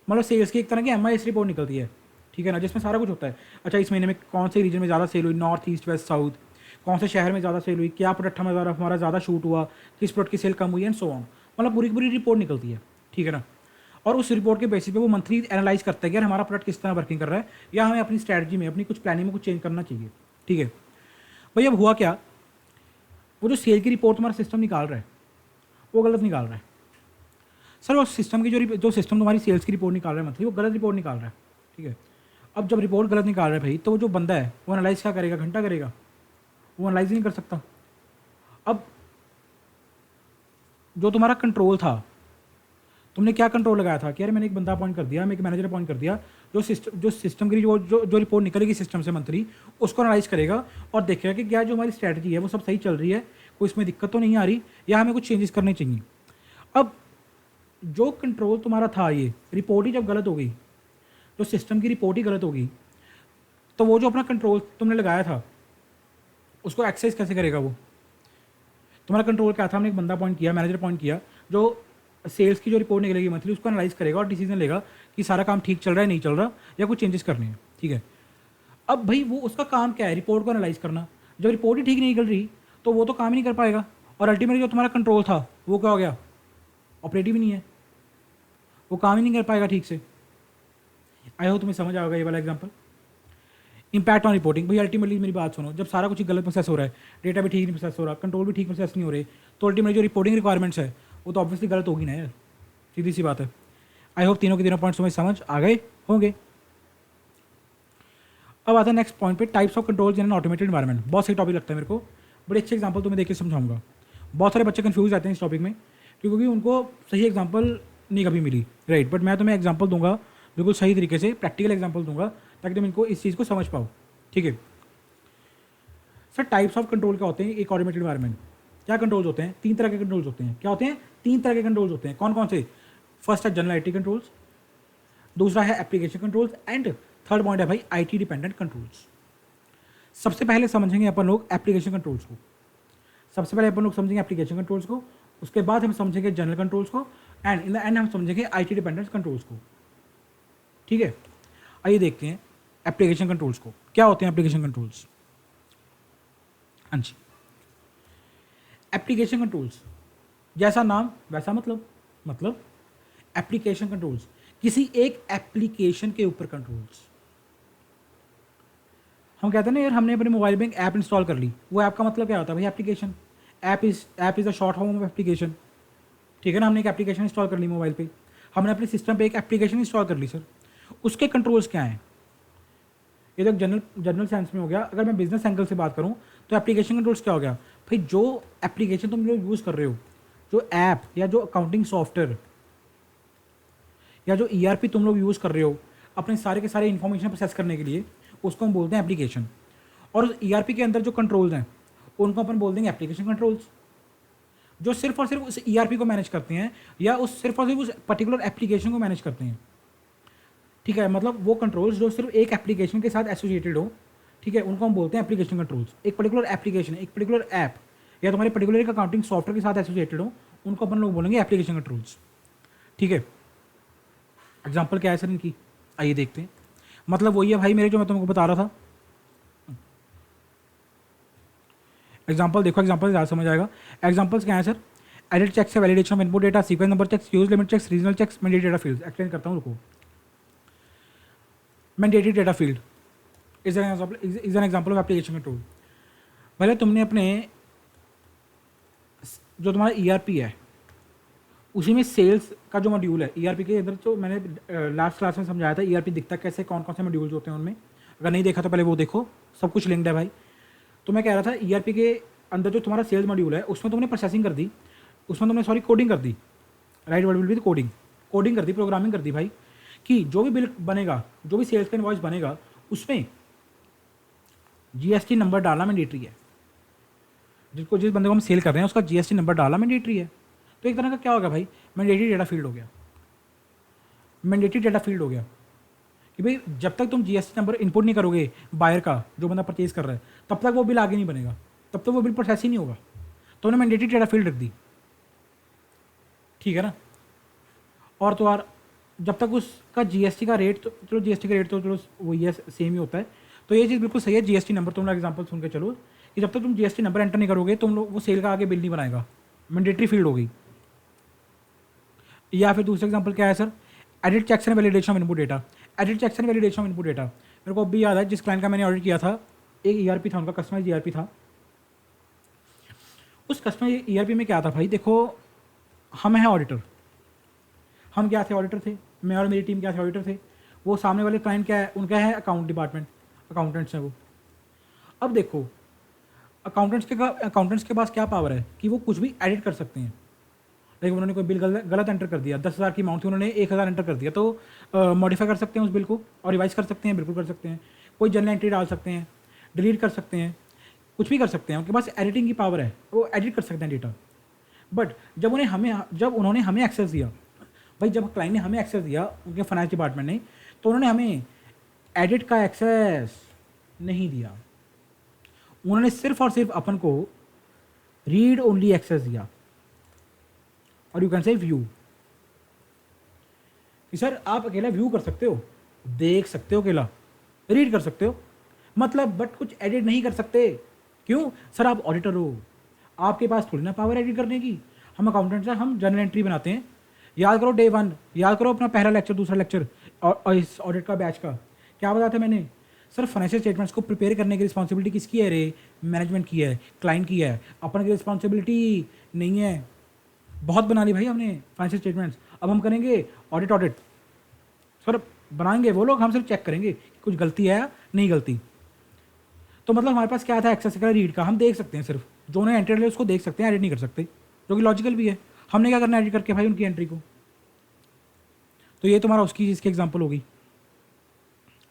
मतलब सेल्स की एक तरह की एमआईएस रिपोर्ट निकलती है, ठीक है ना, जिसमें सारा कुछ होता है। अच्छा इस महीने में कौन से रीजन में ज़्यादा सेल हुई, नॉर्थ ईस्ट वेस्ट साउथ, कौन से शहर में ज़्यादा सेल हुई, क्या प्रोडक्ट हमारा ज़्यादा शूट हुआ, किस प्रोडक्ट की सेल कम हुई, एंड सो ऑन। मतलब पूरी पूरी रिपोर्ट निकलती है, ठीक है ना। और उस रिपोर्ट के बेसिस पे वो मंथली एनालाइज करता है कि यार हमारा प्रोडक्ट किस तरह वर्किंग कर रहा है, या हमें अपनी स्ट्रैटेजी में, अपनी कुछ प्लानिंग में कुछ चेंज करना चाहिए, ठीक है भाई। अब हुआ क्या, वो जो सेल की रिपोर्ट तुम्हारा सिस्टम निकाल रहा है वो गलत निकाल रहा है, सर वो सिस्टम की जो सिस्टम तुम्हारी सेल्स की रिपोर्ट निकाल रहा है मंथली, वो गलत रिपोर्ट निकाल रहा है, ठीक है। अब जब रिपोर्ट गलत निकाल रहा है भाई, तो वो जो बंदा है वो एनालाइज क्या करेगा, घंटा करेगा, वो एनालाइज नहीं कर सकता। अब जो तुम्हारा कंट्रोल था, तुमने क्या कंट्रोल लगाया था कि यार मैंने एक बंदा अपॉइंट कर दिया, मैं एक मैनेजर अपॉइंट कर दिया, जो सिस्टम की जो रिपोर्ट निकलेगी सिस्टम से मंथली, उसको एनालाइज करेगा और देखेगा कि क्या जो हमारी स्ट्रैटेजी है वो सब सही चल रही है, कोई इसमें दिक्कत तो नहीं आ रही, या हमें कुछ चेंजेस करने चाहिए। अब जो कंट्रोल तुम्हारा था, ये रिपोर्ट ही जब गलत हो गई, जो सिस्टम की रिपोर्ट ही गलत होगी, तो वो जो अपना कंट्रोल तुमने लगाया था उसको एक्सेस कैसे करेगा वो? तुम्हारा कंट्रोल क्या था? हमने एक बंदा अपॉइंट किया, मैनेजर अपॉइंट किया, जो सेल्स की जो रिपोर्ट निकलेगी मंथली उसको एनालाइज करेगा और डिसीजन लेगा कि सारा काम ठीक चल रहा है, नहीं चल रहा, या कुछ चेंजेस करने हैं, ठीक है। अब भाई वो उसका काम क्या है? रिपोर्ट को एनालाइज करना। जब रिपोर्ट ही ठीक नहीं निकल रही तो वो तो काम ही नहीं कर पाएगा, और अल्टीमेटली जो तुम्हारा कंट्रोल था वो क्या हो गया? ऑपरेटिव ही नहीं है, वो काम ही नहीं कर पाएगा ठीक से। आई होप तुम्हें समझ आएगा ये वाला एग्जाम्पल। इंपैक्ट ऑन रिपोर्टिंग, भाई अल्टीमेटली मेरी बात सुनो, जब सारा कुछ ही गलत प्रोसेस हो रहा है, डेटा भी ठीक नहीं प्रोसेस हो रहा, कंट्रोल भी ठीक प्रोसेस नहीं हो रहे, तो अल्टीमेटली जो रिपोर्टिंग रिक्वायरमेंट्स है वो तो ऑब्वियसली गलत होगी ना यार, सीधी सी बात है। आई होप तीनों के तीनों पॉइंट्स तुम्हें समझ आ गए होंगे। अब आता है नेक्स्ट पॉइंट पे, types of controls in an automated environment. बहुत सही टॉपिक लगता है मेरे को, बड़े अच्छे एग्जांपल तुम्हें देख के समझाऊंगा। बहुत सारे बच्चे कंफ्यूज रहते हैं इस टॉपिक में क्योंकि उनको सही एग्जांपल नहीं कभी मिली, राइट। बट मैं तुम्हें एग्जांपल दूंगा बिल्कुल सही तरीके से, प्रैक्टिकल एग्जांपल दूंगा ताकि तुम इनको इस चीज़ को समझ पाओ, ठीक है। सर टाइप्स ऑफ कंट्रोल क्या होते हैं एक ऑटोमेटेड एनवायरनमेंट? क्या कंट्रोल्स होते हैं? 3 तरह के कंट्रोल्स होते हैं। क्या होते हैं? 3 तरह के कंट्रोल्स होते हैं। कौन कौन से? फर्स्ट है जनरल आईटी कंट्रोल्स, दूसरा है application controls, and third point है भाई आईटी डिपेंडेंट कंट्रोल्स। सबसे पहले समझेंगे अपन लोग एप्लीकेशन कंट्रोल्स को। सबसे पहले अपन लोग समझेंगे एप्लीकेशन कंट्रोल्स को, उसके बाद हम समझेंगे जनरल कंट्रोल्स को, एंड इन द एंड हम समझेंगे आईटी डिपेंडेंट कंट्रोल्स को, ठीक है। आइए देखते हैं एप्लीकेशन कंट्रोल्स को। क्या होते हैं एप्लीकेशन कंट्रोल्स? हाँ जी, एप्लीकेशन कंट्रोल्स जैसा नाम वैसा मतलब एप्लीकेशन कंट्रोल्स, किसी एक एप्लीकेशन के ऊपर कंट्रोल्स। हम कहते हैं ना यार हमने अपने मोबाइल में एक ऐप इंस्टॉल कर ली, वो ऐप का मतलब क्या होता है भाई? Application. App is a short form of application, ठीक है ना। हमने एक एप्लीकेशन इंस्टॉल कर ली मोबाइल पे, हमने अपने सिस्टम पे एक एप्लीकेशन इंस्टॉल कर ली सर, उसके कंट्रोल्स क्या हैं? ये तो जनरल सेंस में हो गया। अगर मैं बिजनेस एंगल से बात करूँ तो एप्लीकेशन कंट्रोल्स क्या हो गया भाई? जो एप्लीकेशन तुम लोग यूज़ कर रहे हो, जो ऐप या जो अकाउंटिंग सॉफ्टवेयर या जो ईआरपी तुम लोग यूज़ कर रहे हो अपने सारे के सारे इन्फॉर्मेशन प्रोसेस करने के लिए, उसको हम बोलते हैं एप्लीकेशन। और उस ईआरपी के अंदर जो कंट्रोल्स हैं उनको अपन बोल देंगे एप्लीकेशन कंट्रोल्स, जो सिर्फ और सिर्फ उस ईआरपी को मैनेज करते हैं या उस सिर्फ और सिर्फ उस पर्टिकुलर एप्लीकेशन को मैनेज करते हैं, ठीक है। मतलब वो कंट्रोल्स जो सिर्फ एक एप्लीकेशन के साथ एसोसिएटेड हो, ठीक है, उनको हम बोलते हैं एप्लीकेशन कंट्रोल्स। एक पर्टिकुलर एप्लीकेशन, एक पर्टिकुलर ऐप या तुम्हारे पर्टिकुलर एक अकाउंटिंग सॉफ्टवेयर के साथ एसोसिएटेड हो, उनको अपन लोग बोलेंगे एप्लीकेशन कंट्रोल्स, ठीक है। एग्जाम्पल क्या है सर इनकी? आइए देखते हैं। मतलब वही है भाई मेरे जो मैं तुमको बता रहा था। एग्जाम्पल देखो, एग्जाम्पल ज़्यादा समझ आएगा। एग्जाम्पल्स क्या है सर? एडिट चेक्स है, validation of input data, sequence number checks, use limit checks, regional checks, mandatory data field. Explain करता हूँ रुको। Mandatory data field is an example of application control. पहले तुमने अपने जो तुम्हारा ईआरपी है उसी में सेल्स का जो मॉड्यूल है, ईआरपी के अंदर जो मैंने लास्ट क्लास में समझाया था ईआरपी दिखता कैसे, कौन कौन से मॉड्यूल्स होते हैं उनमें। अगर नहीं देखा तो पहले वो देखो, सब कुछ लिंक्ड है भाई। तो मैं कह रहा था ईआरपी के अंदर जो तुम्हारा सेल्स मॉड्यूल है उसमें तुमने प्रोसेसिंग कर दी, उसमें तुमने सॉरी कोडिंग कर दी, right word will be coding कर दी, प्रोग्रामिंग कर दी भाई, कि जो भी बिल बनेगा, जो भी सेल्स का इनवॉइस बनेगा उसमें जीएसटी नंबर डालना मैंडेटरी है। जिस बंदे को हम सेल कर रहे हैं उसका जीएसटी नंबर डालना मैंडेटरी है। तो एक तरह का क्या होगा भाई? मैंडेटरी डेटा फील्ड हो गया। मैंडेटरी डेटा फील्ड हो गया कि भाई जब तक तुम जीएसटी नंबर इनपुट नहीं करोगे बायर का, जो बंदा परचेज कर रहा है, तब तक वो बिल आगे नहीं बनेगा, तब तक वो बिल प्रोसेस ही नहीं होगा। तो उन्हें मैंडेटरी डेटा फील्ड रख दी, ठीक है ना। और तो और जब तक उसका जीएसटी का रेट, तो चलो जीएसटी का रेट तो चलो वो ये सेम ही होता है, तो ये चीज़ बिल्कुल सही है। जीएसटी नंबर तुम लोग एग्जाम्पल सुन के चलो कि जब तक तुम जीएसटी नंबर एंटर नहीं करोगे तुम लोग वो सेल का आगे बिल नहीं बनाएगा, मैंडेटरी फील्ड हो गई। या फिर दूसरा एग्जाम्पल क्या है sir? Edit checks and validation of input data. Edit checks and validation of input data मेरे को अभी याद है, जिस क्लाइंट का मैंने ऑडिट किया था, एक ईआरपी था उनका, कस्टमाइज ईआरपी था। उस कस्टमाइज ईआरपी में क्या था भाई? देखो हम हैं ऑडिटर, हम क्या थे, ऑडिटर थे, मैं और मेरी टीम क्या थे, ऑडिटर थे। वो सामने वाले क्लाइंट क्या है, उनका है अकाउंट डिपार्टमेंट, अकाउंटेंट्स हैं वो। अब देखो अकाउंटेंट्स के पास क्या पावर है कि वो कुछ भी एडिट कर सकते हैं। लेकिन उन्होंने कोई बिल गलत एंटर कर दिया, 10,000 की अमाउंट थी, उन्होंने 1,000 एंटर कर दिया, तो मॉडिफाई कर सकते हैं उस बिल को और रिवाइज कर सकते हैं, बिल्कुल कर सकते हैं। कोई जनरल एंट्री डाल सकते हैं, डिलीट कर सकते हैं, कुछ भी कर सकते हैं, उनके पास एडिटिंग की पावर है, वो एडिट कर सकते हैं डेटा। बट जब उन्होंने हमें एक्सेस दिया, भाई जब क्लाइंट ने हमें एक्सेस दिया, उनके फाइनेंस डिपार्टमेंट ने, तो उन्होंने हमें एडिट का एक्सेस नहीं दिया। उन्होंने सिर्फ और सिर्फ अपन को रीड ओनली एक्सेस दिया, और यू कैन से व्यू कि सर आप अकेला व्यू कर सकते हो, देख सकते हो, अकेला रीड कर सकते हो, मतलब बट कुछ एडिट नहीं कर सकते। क्यों सर, आप ऑडिटर हो, आपके पास थोड़ी ना पावर एडिट करने की। हम अकाउंटेंट्स हैं, हम जनरल एंट्री बनाते हैं। याद करो डे 1, याद करो अपना पहला लेक्चर, दूसरा लेक्चर और इस ऑडिट का बैच का क्या बताया था मैंने, सर फाइनेंशियल स्टेटमेंट्स को प्रिपेयर करने की रिस्पॉन्सिबिलिटी किसकी है रे, मैनेजमेंट की है, क्लाइंट की है, अपन की रिस्पॉन्सिबिलिटी नहीं है। बहुत बना ली भाई हमने फाइनेंशियल स्टेटमेंट्स, अब हम करेंगे ऑडिट। सर बनाएंगे वो लोग, हम सिर्फ चेक करेंगे कि कुछ गलती है या नहीं गलती। तो मतलब हमारे पास क्या था, एक्सेस का, रीड का, हम देख सकते हैं, सिर्फ जो उन्होंने एंट्री उसको देख सकते हैं, एडिट नहीं कर सकते, जो कि लॉजिकल भी है। हमने क्या करना है, एडिट करके भाई उनकी एंट्री को। तो ये तुम्हारा उसकी चीज़ की एग्जाम्पल होगी,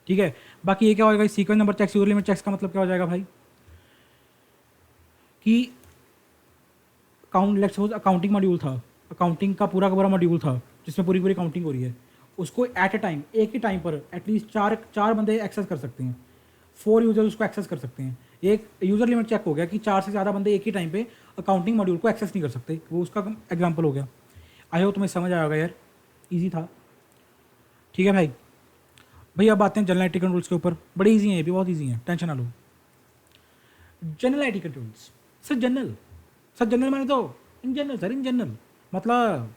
ठीक है। बाकी ये क्या होगा, sequence number checks, user limit checks का मतलब क्या हो जाएगा भाई, कि लेट्स सपोज अकाउंटिंग मॉड्यूल था, अकाउंटिंग का पूरा मॉड्यूल था जिसमें पूरी पूरी काउंटिंग हो रही है, उसको एट ए टाइम, एक ही टाइम पर एटलीस्ट चार बंदे एक्सेस कर सकते हैं, 4 यूजर्स उसको एक्सेस कर सकते हैं। एक यूज़र लिमिट चेक हो गया कि 4 से ज़्यादा बंदे एक ही टाइम पे अकाउंटिंग मॉड्यूल को एक्सेस नहीं कर सकते, वो उसका एग्जाम्पल हो गया। आई होप तुम्हें समझ आया होगा यार, ईजी था, ठीक है भाई। भाई अब आते हैं जनरल आईटी कंट्रोल्स के ऊपर, बड़े ईजी हैं ये भी, बहुत ईजी हैं, टेंशन ना लो। General IT controls, sir general माने तो in general, sir in general मतलब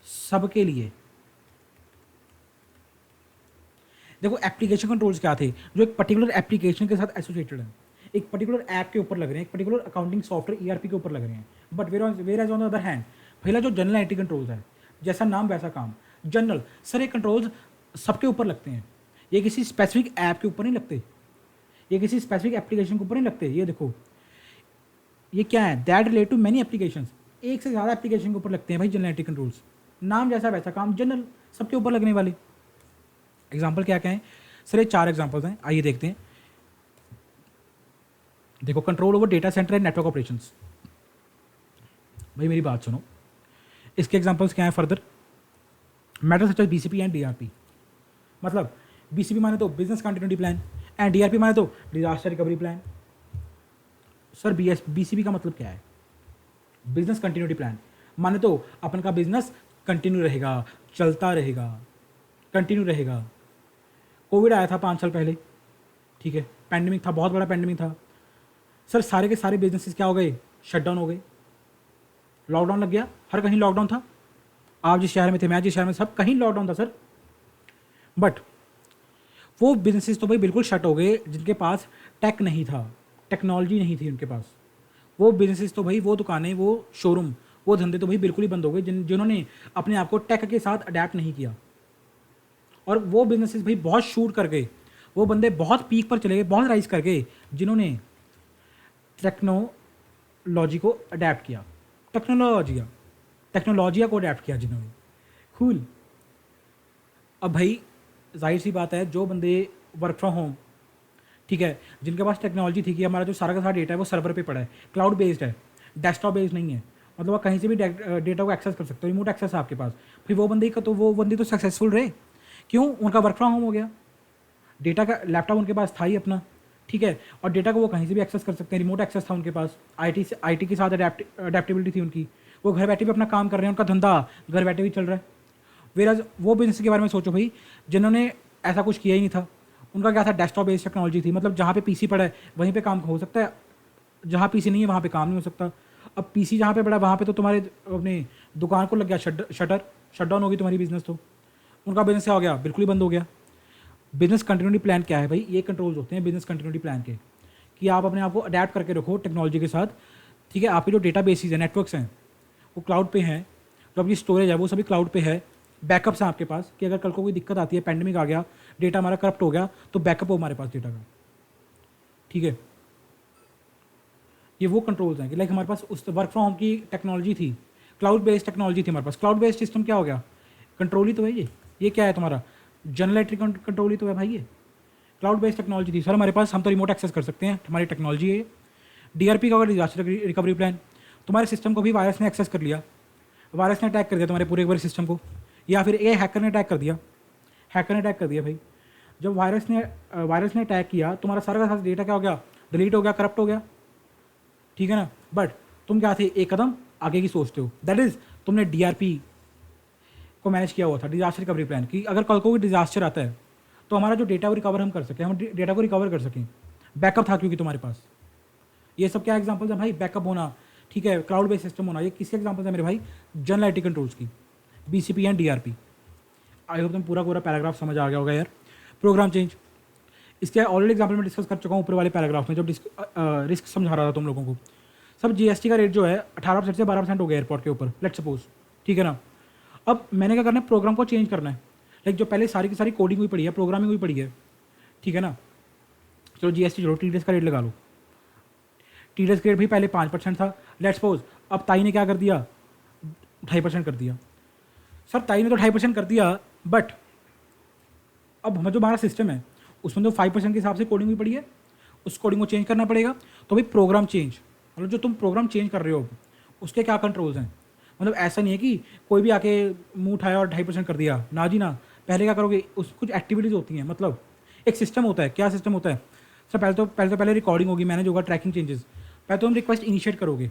सबके लिए। देखो एप्लीकेशन कंट्रोल्स क्या थे, जो एक पर्टिकुलर एप्लीकेशन के साथ एसोसिएटेड है, एक पर्टिकुलर ऐप के ऊपर लग रहे हैं, एक पर्टिकुलर अकाउंटिंग सॉफ्टवेयर ईआरपी के ऊपर लग रहे हैं। But whereas on the other hand, पहला जो जनरल आईटी कंट्रोल्स है, जैसा नाम वैसा काम, जनरल। सर ये कंट्रोल्स सबके ऊपर लगते हैं, ये किसी स्पेसिफिक ऐप के ऊपर नहीं लगते, ये किसी स्पेसिफिक एप्लीकेशन के ऊपर नहीं लगते। ये देखो ये क्या है, that relate to many application, एक से ज़्यादा एप्लीकेशन के ऊपर लगते हैं भाई जनरल आईटी कंट्रोल्स। नाम जैसा वैसा काम, जनरल, सबके ऊपर लगने वाले। एग्जाम्पल क्या क्या है सर, ये 4 एग्जाम्पल्स हैं, आइए देखते हैं। देखो control over data centre and network operations, भाई मेरी बात सुनो, इसके एग्जाम्पल्स क्या हैं further, matter such as BCP and DRP. मतलब बीसीपी माने तो business continuity plan, and DRP माने तो disaster recovery plan. Sir BCP का मतलब क्या है, बिजनेस कंटिन्यूटी प्लान, माने तो अपन का बिजनेस कंटिन्यू रहेगा, चलता रहेगा, कंटिन्यू रहेगा। कोविड आया था 5 साल पहले, ठीक है, पैंडेमिक था, बहुत बड़ा पैंडेमिक था। सर सारे के सारे बिजनेसेस क्या हो गए, शट डाउन हो गए, लॉकडाउन लग गया, हर कहीं लॉकडाउन था। आप जिस शहर में थे, मैं जिस शहर में, सब कहीं लॉकडाउन था सर। बट वो बिजनेसेस तो भाई बिल्कुल शट हो गए जिनके पास टेक नहीं था, टेक्नोलॉजी नहीं थी उनके पास। वो बिजनेसेस तो भाई, वो दुकानें, वो शोरूम, वो धंधे तो भाई बिल्कुल ही बंद हो गए जिन्होंने अपने आप को टेक के साथ अडेप्ट नहीं किया। और वो बिजनेसेस भाई बहुत शूट कर गए, वो बंदे बहुत पीक पर चले गए, बहुत राइज कर गए जिन्होंने टेक्नोलॉजी को अडेप्ट किया, टेक्नोलॉजिया को अडेप्ट किया जिन्होंने, कूल। अब भाई जाहिर सी बात है, जो बंदे वर्क फ्रॉम होम, ठीक है, जिनके पास टेक्नोलॉजी थी कि हमारा जो सारा का सारा डेटा है वो सर्वर पे पड़ा है, क्लाउड बेस्ड है, डेस्कटॉप बेस्ड नहीं है, मतलब आप कहीं से भी डेटा को एक्सेस कर सकते हो, रिमोट एक्सेस है आपके पास, फिर वो बंदे तो सक्सेसफुल रहे। क्यों, उनका वर्क फ्रॉम होम हो गया, डेटा का लैपटॉप उनके पास था ही अपना, ठीक है, और डेटा को वो कहीं से भी एक्सेस कर सकते हैं, रिमोट एक्सेस था उनके पास, आईटी के साथ अडेप्टेबिलिटी थी उनकी, वो घर बैठे भी अपना काम कर रहे हैं, उनका धंधा घर बैठे भी चल रहा है। वेराज वो बिजनेस के बारे में सोचो भाई, जिन्होंने ऐसा कुछ किया ही नहीं था, उनका क्या था, डेस्कटॉप बेस्ड टेक्नोलॉजी थी, मतलब जहाँ पे पीसी पड़ा है वहीं पे काम हो सकता है, जहाँ पीसी नहीं है वहाँ पे काम नहीं हो सकता। अब पीसी जहाँ पे पड़ा वहाँ पे तो तुम्हारे अपने दुकान को लग गया शट डाउन होगी तुम्हारी बिजनेस, तो उनका बिजनेस क्या हो गया, बिल्कुल ही बंद हो गया। बिजनेस कंटिन्यूटी प्लान क्या है भाई, ये कंट्रोल्स होते हैं बिजनेस कंटिन्यूटी प्लान के, कि आप अपने आप को अडेप्ट करके रखो टेक्नोलॉजी के साथ, ठीक है। आपके जो डेटा बेसिस हैं, नेटवर्क्स हैं, वो क्लाउड पे हैं, जो आपकी स्टोरेज है वो सभी क्लाउड पे है, बैकअप्स हैं आपके पास कि अगर कल को कोई दिक्कत आती है, पैंडमिक आ गया, डेटा हमारा करप्ट हो गया, तो बैकअप हो हमारे पास डेटा का। ठीक है, ये वो कंट्रोल्स हैं कि लाइक हमारे पास उस वर्क फ्रॉम होम की टेक्नोलॉजी थी, क्लाउड बेस्ड टेक्नोलॉजी थी हमारे पास। क्लाउड बेस्ड सिस्टम क्या हो गया? कंट्रोल ही तो है ये क्या है तुम्हारा? जनरेटरी कंट्रोल ही तो है भाई ये। क्लाउड बेस्ड टेक्नोलॉजी थी सर हमारे पास, हम तो रिमोट एक्सेस कर सकते हैं, हमारी टेक्नोलॉजी है ये। डीआरपी का होगा, डिजास्टर रिकवरी प्लान। तुम्हारे सिस्टम को भी वायरस ने एक्सेस कर लिया, वायरस ने अटैक कर दिया तुम्हारे पूरे सिस्टम को, या फिर ए हैकर ने अटैक कर दिया, हैकर ने अटैक कर दिया भाई। जब वायरस ने अटैक किया, तुम्हारा सारा का सारा डेटा क्या हो गया? डिलीट हो गया, करप्ट हो गया। ठीक है ना? बट तुम क्या थे? एक कदम आगे की सोचते हो, दैट इज तुमने डीआरपी को मैनेज किया हुआ था, डिजास्टर रिकवरी प्लान, कि अगर कल को भी डिजास्टर आता है तो हमारा जो डेटा वो रिकवर हम कर सकें, हम डेटा को रिकवर कर सकें। बैकअप था क्योंकि तुम्हारे पास। ये सब क्या एग्जांपल्स हैं भाई? बैकअप होना, ठीक है, क्लाउड बेस्ड सिस्टम होना, ये किसके एग्जांपल्स हैं मेरे भाई? जनरल आईटी कंट्रोल्स की, BCP and DRP. I hope तुम पूरा पैराग्राफ समझ आ गया होगा यार। प्रोग्राम चेंज, इसके ऑलरेडी एग्जाम्पल में डिस्कस कर चुका हूँ ऊपर वाले पैराग्राफ में, जब रिस्क समझा रहा था तुम लोगों को। सब जीएसटी का रेट जो है 18% से 12% हो गया एयरपोर्ट के ऊपर, लेट्स सपोज। ठीक है ना? अब मैंने क्या करना है? प्रोग्राम को चेंज करना है। लाइक जो पहले सारी की सारी कोडिंग हुई पड़ी है, प्रोग्रामिंग हुई पड़ी है, ठीक है ना? चलो जीएसटी जोड़ो, टीडीएस का रेट लगा लो। टीडीएस का रेट भी पहले 5% था, लेट्स सपोज। अब ताई ने क्या कर दिया? 2.5% कर दिया। सर ताई ने तो 2.5% कर दिया, बट अब जो हमारा सिस्टम है उसमें तो 5% के हिसाब से कोडिंग भी पड़ी है, उस कोडिंग को चेंज करना पड़ेगा। तो भाई प्रोग्राम चेंज, मतलब जो तुम प्रोग्राम चेंज कर रहे हो उसके क्या कंट्रोल्स हैं? मतलब ऐसा नहीं है कि कोई भी आके मुंह उठाया और 2.5% कर दिया, ना जी ना। पहले क्या करोगे? उस कुछ एक्टिविटीज़ होती हैं, मतलब एक सिस्टम होता है। क्या सिस्टम होता है? सर पहले रिकॉर्डिंग होगी, मैनेज होगा, ट्रैकिंग चेंजेस। पहले तो तुम रिक्वेस्ट इनिशिएट करोगे,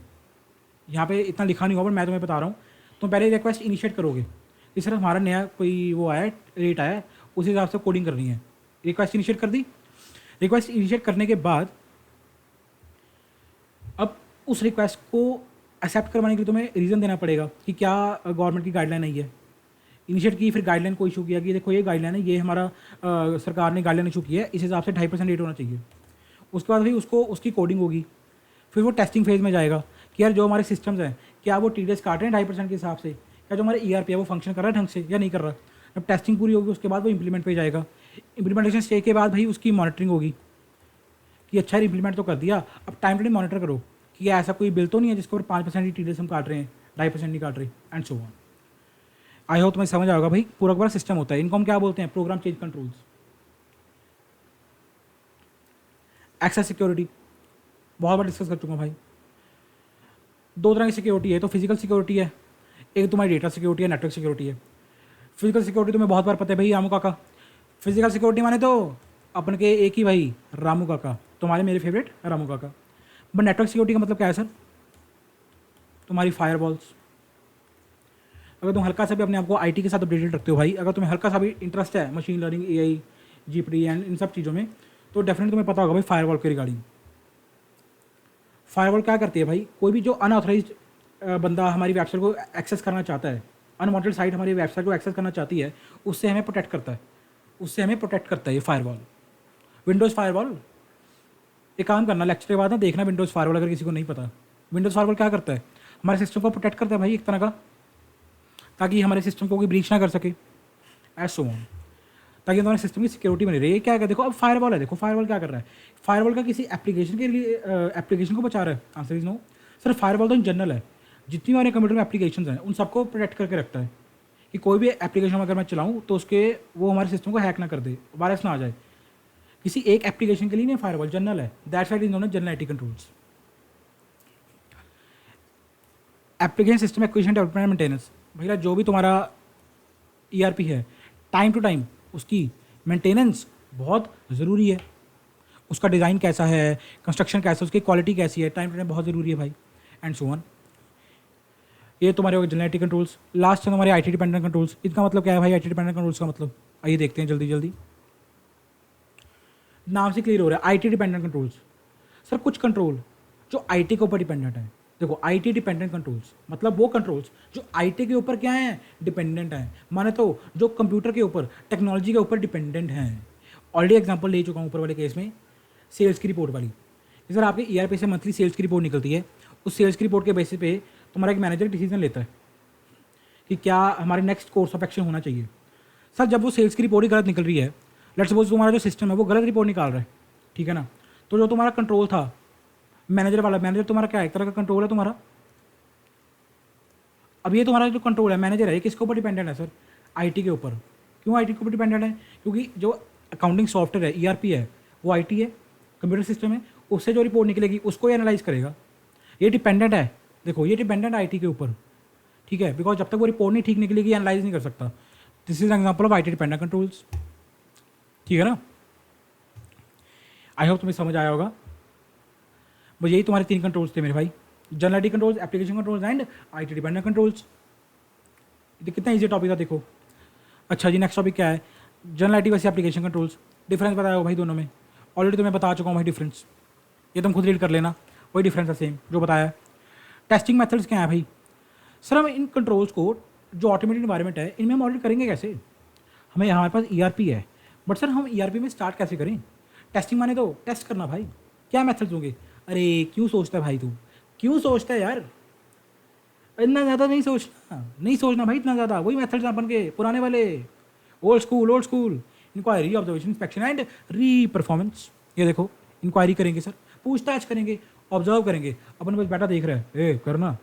यहाँ पे इतना लिखा नहीं होगा, पर मैं तुम्हें बता रहा हूँ। तुम पहले रिक्वेस्ट इनिशिएट करोगे कि सर हमारा नया कोई वो आया, रेट आया, उस हिसाब से कोडिंग करनी है। रिक्वेस्ट इनिशिएट कर दी। रिक्वेस्ट इनिशिएट करने के बाद अब उस रिक्वेस्ट को एक्सेप्ट करवाने के लिए तुम्हें रीज़न देना पड़ेगा कि क्या गवर्नमेंट की गाइडलाइन आई है। इनिशिएट की, फिर गाइडलाइन को इशू किया कि देखो ये गाइडलाइन है, ये हमारा सरकार ने गाइडलाइन इशू की है, इस हिसाब से 2.5% रेट होना चाहिए। उसके बाद भाई उसकी कोडिंग होगी, फिर वो टेस्टिंग फेज में जाएगा कि यार जो हमारे सिस्टम्स हैं क्या वो टीडीएस काट रहे हैं 2.5% के हिसाब से, क्या जो हमारे ईआरपी है वो फंक्शन कर रहा है ढंग से या नहीं कर रहा। जब टेस्टिंग पूरी होगी उसके बाद वो इंप्लीमेंट पे जाएगा। इंप्लीमेंटेशन स्टेज के बाद भाई उसकी मॉनिटरिंग होगी कि अच्छा इंप्लीमेंट तो कर दिया, अब टाइम टू टाइम मॉनिटर करो कि ऐसा कोई बिल तो नहीं है जिसके ऊपर 5% ही टीडीएस हम काट रहे हैं, 2.5% नहीं काट रहे, and so on. I hope तुम्हें समझ आएगा भाई। पूरा सिस्टम होता है, इनको हम क्या बोलते हैं? Program change controls. Access security बहुत बार डिस्कस कर चुका हूँ भाई। दो तरह की सिक्योरिटी है, तो फिजिकल सिक्योरिटी है, एक तुम्हारी डेटा सिक्योरिटी है, नेटवर्क सिक्योरिटी है। फिजिकल सिक्योरिटी तुम्हें बहुत बार पता है भाई, रामू काका। फिजिकल सिक्योरिटी माने तो अपन के एक ही भाई रामू काका, तुम्हारे मेरे फेवरेट रामू काका। बट नेटवर्क सिक्योरिटी का मतलब क्या है सर? तुम्हारी फायरवॉल्स। अगर तुम हल्का सा भी अपने आप को आईटी के साथ अपडेटेड रखते हो भाई, अगर तुम्हें हल्का सा भी इंटरेस्ट है machine learning, AI, GPT and in सब चीज़ों में, तो डेफिनेटली तुम्हें पता होगा भाई फायरवॉल के रिगार्डिंग। फायरवॉल क्या करती है भाई? कोई भी जो अनऑथराइज्ड बंदा हमारी वेबसाइट को एक्सेस करना चाहता है, अनवांटेड साइट हमारी वेबसाइट को एक्सेस करना चाहती है, उससे हमें प्रोटेक्ट करता है, उससे हमें प्रोटेक्ट करता है ये फायरवॉल। विंडोज़ फायरवॉल, एक काम करना, लेक्चर के बाद ना देखना विंडोज़ फायरवॉल, अगर किसी को नहीं पता। विंडोज़ फायरवॉल क्या करता है? हमारे सिस्टम को प्रोटेक्ट करता है भाई एक तरह का, ताकि हमारे सिस्टम को कोई ब्रीच ना कर सके, एज सो ऑन, ताकि हमारे सिस्टम की सिक्योरिटी बनी रही है। क्या है? देखो अब फायरवॉल है, देखो फायरवॉल क्या कर रहा है? फायरवॉल का किसी एप्लीकेशन के लिए एप्लीकेशन को बचा रहा है? Answer is no sir. Firewall तो इन जनरल है, जितनी हमारे कंप्यूटर में एप्लीकेशन हैं उन सबको प्रोटेक्ट करके रखता है कि कोई भी एप्लीकेशन अगर मैं चलाऊँ तो उसके वो हमारे सिस्टम को हैक ना कर दे, वायरस ना आ जाए। किसी एक एप्लीकेशन के लिए नहीं, फायरवॉल जनरल है, that's why it is known as general IT controls. Application system acquisition development and maintenance, भैया जो भी तुम्हारा ईआरपी है, टाइम टू टाइम उसकी मेंटेनेंस बहुत ज़रूरी है। उसका डिज़ाइन कैसा है, कंस्ट्रक्शन कैसा है, उसकी क्वालिटी कैसी है, टाइम टू टाइम बहुत ज़रूरी है भाई, एंड सो ऑन। ये तुम्हारे हो गए जनरल आईटी कंट्रोल्स। लास्ट है तुम्हारे आईटी डिपेंडेंट कंट्रोल्स। इसका मतलब क्या है भाई? आईटी डिपेंडेंट कंट्रोल्स का मतलब आइए देखते हैं जल्दी जल्दी। नाम से क्लियर हो रहा है, आईटी डिपेंडेंट कंट्रोल्स। सर कुछ कंट्रोल जो आईटी के ऊपर डिपेंडेंट है। देखो आईटी डिपेंडेंट कंट्रोल्स मतलब वो कंट्रोल्स जो आईटी के ऊपर क्या है? डिपेंडेंट हैं। माने तो जो कंप्यूटर के ऊपर, टेक्नोलॉजी के ऊपर डिपेंडेंट हैं। ऑलरेडी एग्जांपल ले चुका हूँ ऊपर वाले केस में, सेल्स की रिपोर्ट वाली। सर आपके ईआरपी से मंथली सेल्स की रिपोर्ट निकलती है, उस सेल्स की रिपोर्ट के बेसिस पे तुम्हारा एक मैनेजर डिसीजन लेता है कि क्या हमारे नेक्स्ट कोर्स ऑफ एक्शन होना चाहिए। सर जब वो सेल्स की रिपोर्ट ही गलत निकल रही है, लेट्स सपोज तुम्हारा जो सिस्टम है वो गलत रिपोर्ट निकाल रहा है, ठीक है ना, तो जो तुम्हारा कंट्रोल था मैनेजर वाला, मैनेजर तुम्हारा क्या है, एक तरह का कंट्रोल है तुम्हारा। अब ये तुम्हारा जो कंट्रोल है मैनेजर है, ये किसके ऊपर डिपेंडेंट है सर, आईटी के ऊपर। क्यों आईटी के ऊपर डिपेंडेंट है, क्योंकि जो अकाउंटिंग सॉफ्टवेयर है ईआरपी है वो आईटी है, कंप्यूटर सिस्टम है, उससे जो रिपोर्ट निकलेगी उसको एनालाइज करेगा। ये डिपेंडेंट है, देखो ये डिपेंडेंट है आईटी के ऊपर, ठीक है, बिकॉज जब तक वो रिपोर्ट नहीं ठीक निकलेगी एनालाइज नहीं कर सकता। This is example of IT dependent controls, ठीक है ना। आई होप तुम्हें समझ आया होगा। बस यही तुम्हारे 3 कंट्रोल्स थे मेरे भाई, general IT controls, application controls and IT dependent controls. ये कितना ईजी टॉपिक था देखो। अच्छा जी, नेक्स्ट टॉपिक क्या है, जनरल आईटी वैसे एप्लीकेशन कंट्रोल्स। डिफरेंस बताया हो भाई दोनों में, ऑलरेडी तुम्हें बता चुका हूँ भाई डिफरेंस, ये तुम खुद रीड कर लेना, वही डिफरेंस है सेम जो बताया है। टेस्टिंग मेथड्स क्या है भाई, सर हम इन कंट्रोल्स को जो ऑटोमेटेड इन्वायरमेंट है इनमें हम ऑडिट करेंगे कैसे। हमें हमारे पास ईआरपी है, बट सर हम ईआरपी में स्टार्ट कैसे करें। टेस्टिंग माने तो टेस्ट करना भाई, क्या मेथड्स होंगे। अरे क्यों सोचता है भाई तू, क्यों सोचता है यार, इतना ज़्यादा नहीं सोचना, नहीं सोचना भाई इतना ज़्यादा। वही मेथड्स अपन के पुराने वाले, old school, inquiry, observation, inspection and re performance. ये देखो इंक्वायरी करेंगे सर, पूछताछ करेंगे, ऑब्जर्व करेंगे, अपन बस बैठा देख रहा है ए करना,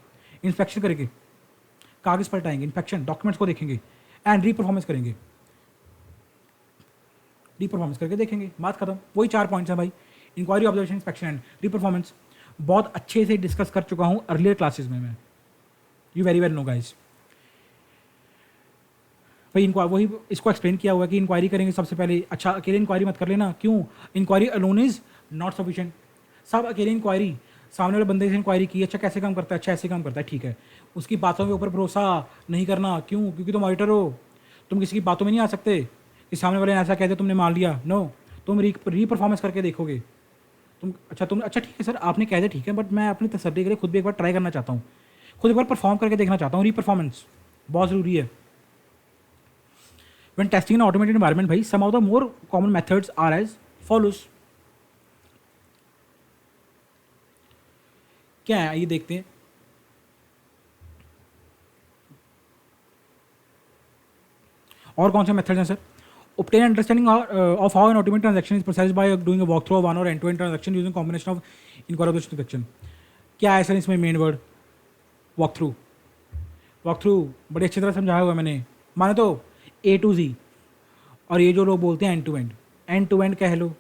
इंस्पेक्शन करेंगे, कागज़ पलटाएंगे, इंस्पेक्शन डॉक्यूमेंट्स को देखेंगे एंड री परफॉर्मेंस करेंगे, री परफॉर्मेंस करके देखेंगे, बात खत्म। वही 4 पॉइंट्स हैं भाई, inquiry, observation, inspection and re performance. बहुत अच्छे से डिस्कस कर चुका हूँ अर्लियर क्लासेस में मैं, you very well know guys. भाई वही इसको एक्सप्लेन किया हुआ है कि इंक्वायरी करेंगे सबसे पहले। अच्छा अकेले इंक्वायरी मत कर लेना, क्यों, inquiry alone is not sufficient. सब अकेले इंक्वायरी, सामने वाले बंदे से इंक्वायरी की, अच्छा कैसे काम करता है, अच्छा ऐसे काम करता है, ठीक है, उसकी बातों के ऊपर भरोसा नहीं करना। क्यों, क्योंकि तुम ऑडिटर हो, तुम किसी की बातों में नहीं आ सकते कि सामने वाले ने ऐसा कहते तुमने मान लिया। नो, तुम री परफॉर्मेंस करके देखोगे तुम। अच्छा ठीक है सर आपने कह दिया ठीक है, बट मैं अपनी तसल्ली के लिए खुद भी एक बार ट्राई करना चाहता हूँ, खुद एक बार परफॉर्म करके देखना चाहता हूँ। री परफॉर्मेंस बहुत ज़रूरी है when testing an automated environment भाई। some of the more common methods are as follows। क्या है ये देखते हैं। और कौन से मेथड्स हैं sir, obtain understanding of how an automated transaction is processed by doing a walkthrough of one or end-to-end transaction using combination of inquiry और transaction। क्या है सर इसमें मेन वर्ड, वॉक थ्रू बड़ी अच्छी तरह समझाया हुआ है मैंने, माने तो A to Z। और ये जो लोग बोलते हैं एंड टू एंड कह लो,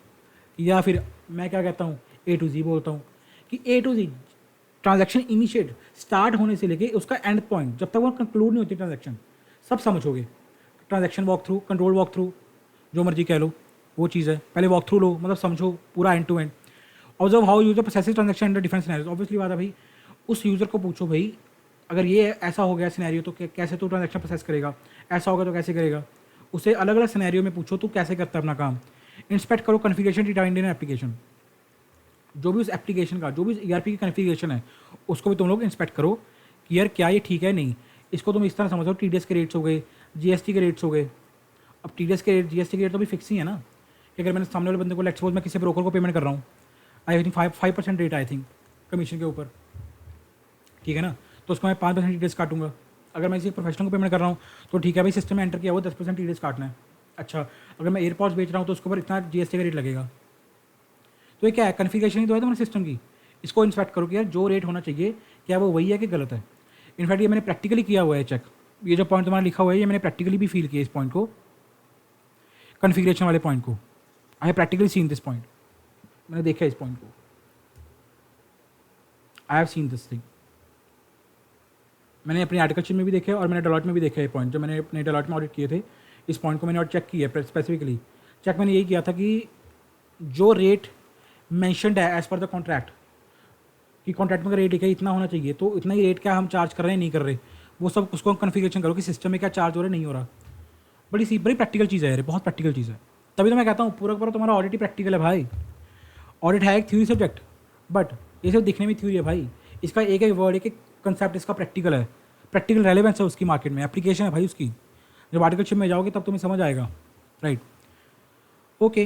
या फिर मैं क्या कहता हूँ A to Z बोलता हूँ, कि A to Z transaction initiate start होने से लेके उसका एंड पॉइंट, जब तक वो कंक्लूड नहीं होती ट्रांजैक्शन, सब समझोगे। Transaction walk through, control walk through, जो मर्जी कह लो, वो चीज़ है। पहले वॉक थ्रू लो, मतलब समझो पूरा end to end. Observe how user processes transaction under different scenarios. Obviously बात है भाई, उस यूज़र को पूछो भाई अगर ये ऐसा हो गया सिनेरियो तो कैसे तू ट्रांजैक्शन प्रोसेस करेगा, ऐसा होगा तो कैसे करेगा। उसे अलग अलग सिनेरियो में पूछो तू कैसे करता है अपना काम। इंस्पेक्ट करो कन्फिगरेशन डिफाइंड इन एप्लीकेशन, जो भी उस एप्लीकेशन का, जो भी ईआरपी की कन्फिगरेशन है उसको भी तुम लोग इंस्पेक्ट करो कि यार क्या ये ठीक है नहीं। इसको तुम इस तरह समझो, टीडीएस के रेट्स हो गए, जीएसटी के रेट्स हो गए। अब टीडीएस के रेट, जीएसटी के रेट तो भी फिक्स ही है ना, कि अगर मैंने सामने वाले बंदे को, लेट्स सपोज मैं किसी ब्रोकर को पेमेंट कर रहा हूँ, I think 5% rate I think commission के ऊपर, ठीक है ना, तो उसको मैं 5% टीडीएस काटूंगा। अगर मैं किसी प्रोफेशनल को पेमेंट कर रहा हूँ तो ठीक है भाई, सिस्टम में एंटर किया हुआ 10% टीडीएस काटना है। अच्छा अगर मैं एयरपॉड्स बेच रहा हूँ तो उसके ऊपर इतना जीएसटी का रेट लगेगा। तो ये क्या है, कन्फिगरेशन ही तो है तुम्हारे सिस्टम की। इसको इंस्पेक्ट करो कि यार जो रेट होना चाहिए क्या वो वही है कि गलत है। इनफैक्ट ये मैंने प्रैक्टिकली किया हुआ है चेक, ये जो पॉइंट तुम्हारा लिखा हुआ है ये मैंने प्रैक्टिकली भी फील किया इस पॉइंट को, कन्फिगरेशन वाले पॉइंट को। I have practically seen this point, मैंने देखा इस पॉइंट को, I have seen this thing. मैंने अपने आर्टिकलशिप में भी देखे और मैंने डेलॉयट में भी देखा ये पॉइंट, जो मैंने अपने डेलॉयट में ऑडिट किए थे इस पॉइंट को मैंने और चेक किया स्पेसिफिकली। चेक मैंने यही किया था कि जो रेट मैंशनड है एज पर द कॉन्ट्रैक्ट, कि कॉन्ट्रैक्ट में रेट है इतना होना चाहिए, तो इतना ही रेट क्या हम चार्ज कर रहे हैं नहीं कर रहे, वो सब उसको कन्फिगरेशन करो कि सिस्टम में क्या चार्ज हो रहा है नहीं हो रहा। बड़ी प्रैक्टिकल चीज़ है यार, बहुत प्रैक्टिकल चीज़ है। तभी तो मैं कहता हूँ पूरा पूरा तुम्हारा ऑडिट ही प्रैक्टिकल है भाई। ऑडिट है एक थ्योरी सब्जेक्ट, बट ये सब दिखने में थ्योरी है भाई, इसका एक एक वर्ड, एक एक कंसेप्ट इसका प्रैक्टिकल है, प्रैक्टिकल रेलेवेंस है उसकी मार्केट में, एप्लीकेशन है भाई उसकी। जब आर्टिकलशिप में जाओगे तब तुम्हें समझ आएगा, राइट। ओके,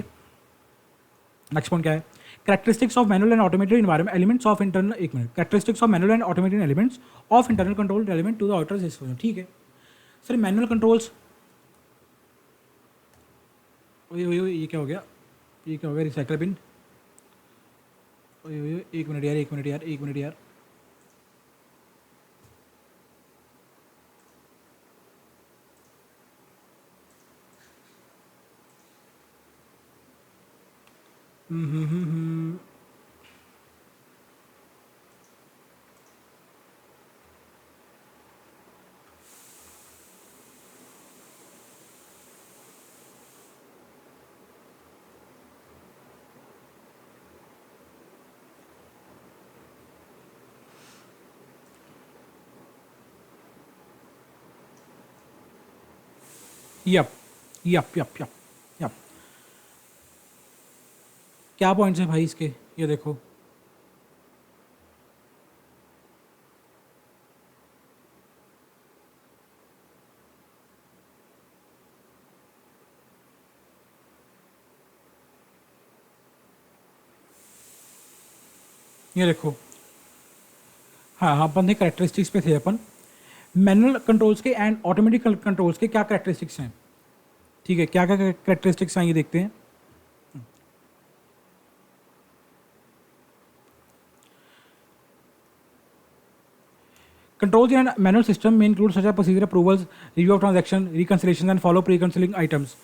नेक्स्ट पॉइंट क्या है, characteristics of manual and automated environment elements of internal, एक minute, characteristics of manual and automated elements of internal control element to the auditor system. ठीक है, सर मैनुअल कंट्रोल्स, ओए ओए ओए, ये क्या हो गया, ये क्या हो गया, रिसाइकल बिन, ओए ओए ओए, एक मिनट यार, एक मिनट यार, एक मिनट यार। Hmm. Yup yup yup yup yup. क्या पॉइंट्स हैं भाई इसके, ये देखो। ये देखो, हाँ हाँ, अपन ने करेक्टरिस्टिक्स पे थे अपन। मैनुअल कंट्रोल्स के एंड ऑटोमेटिक कंट्रोल्स के क्या करेक्टरिस्टिक्स हैं, ठीक है, क्या क्या करेक्टरिस्टिक्स हैं ये देखते हैं। कंट्रोल्स इन मैनुअल सिस्टम में include such procedure approvals, review of transaction, reconciliation and follow reconciling items,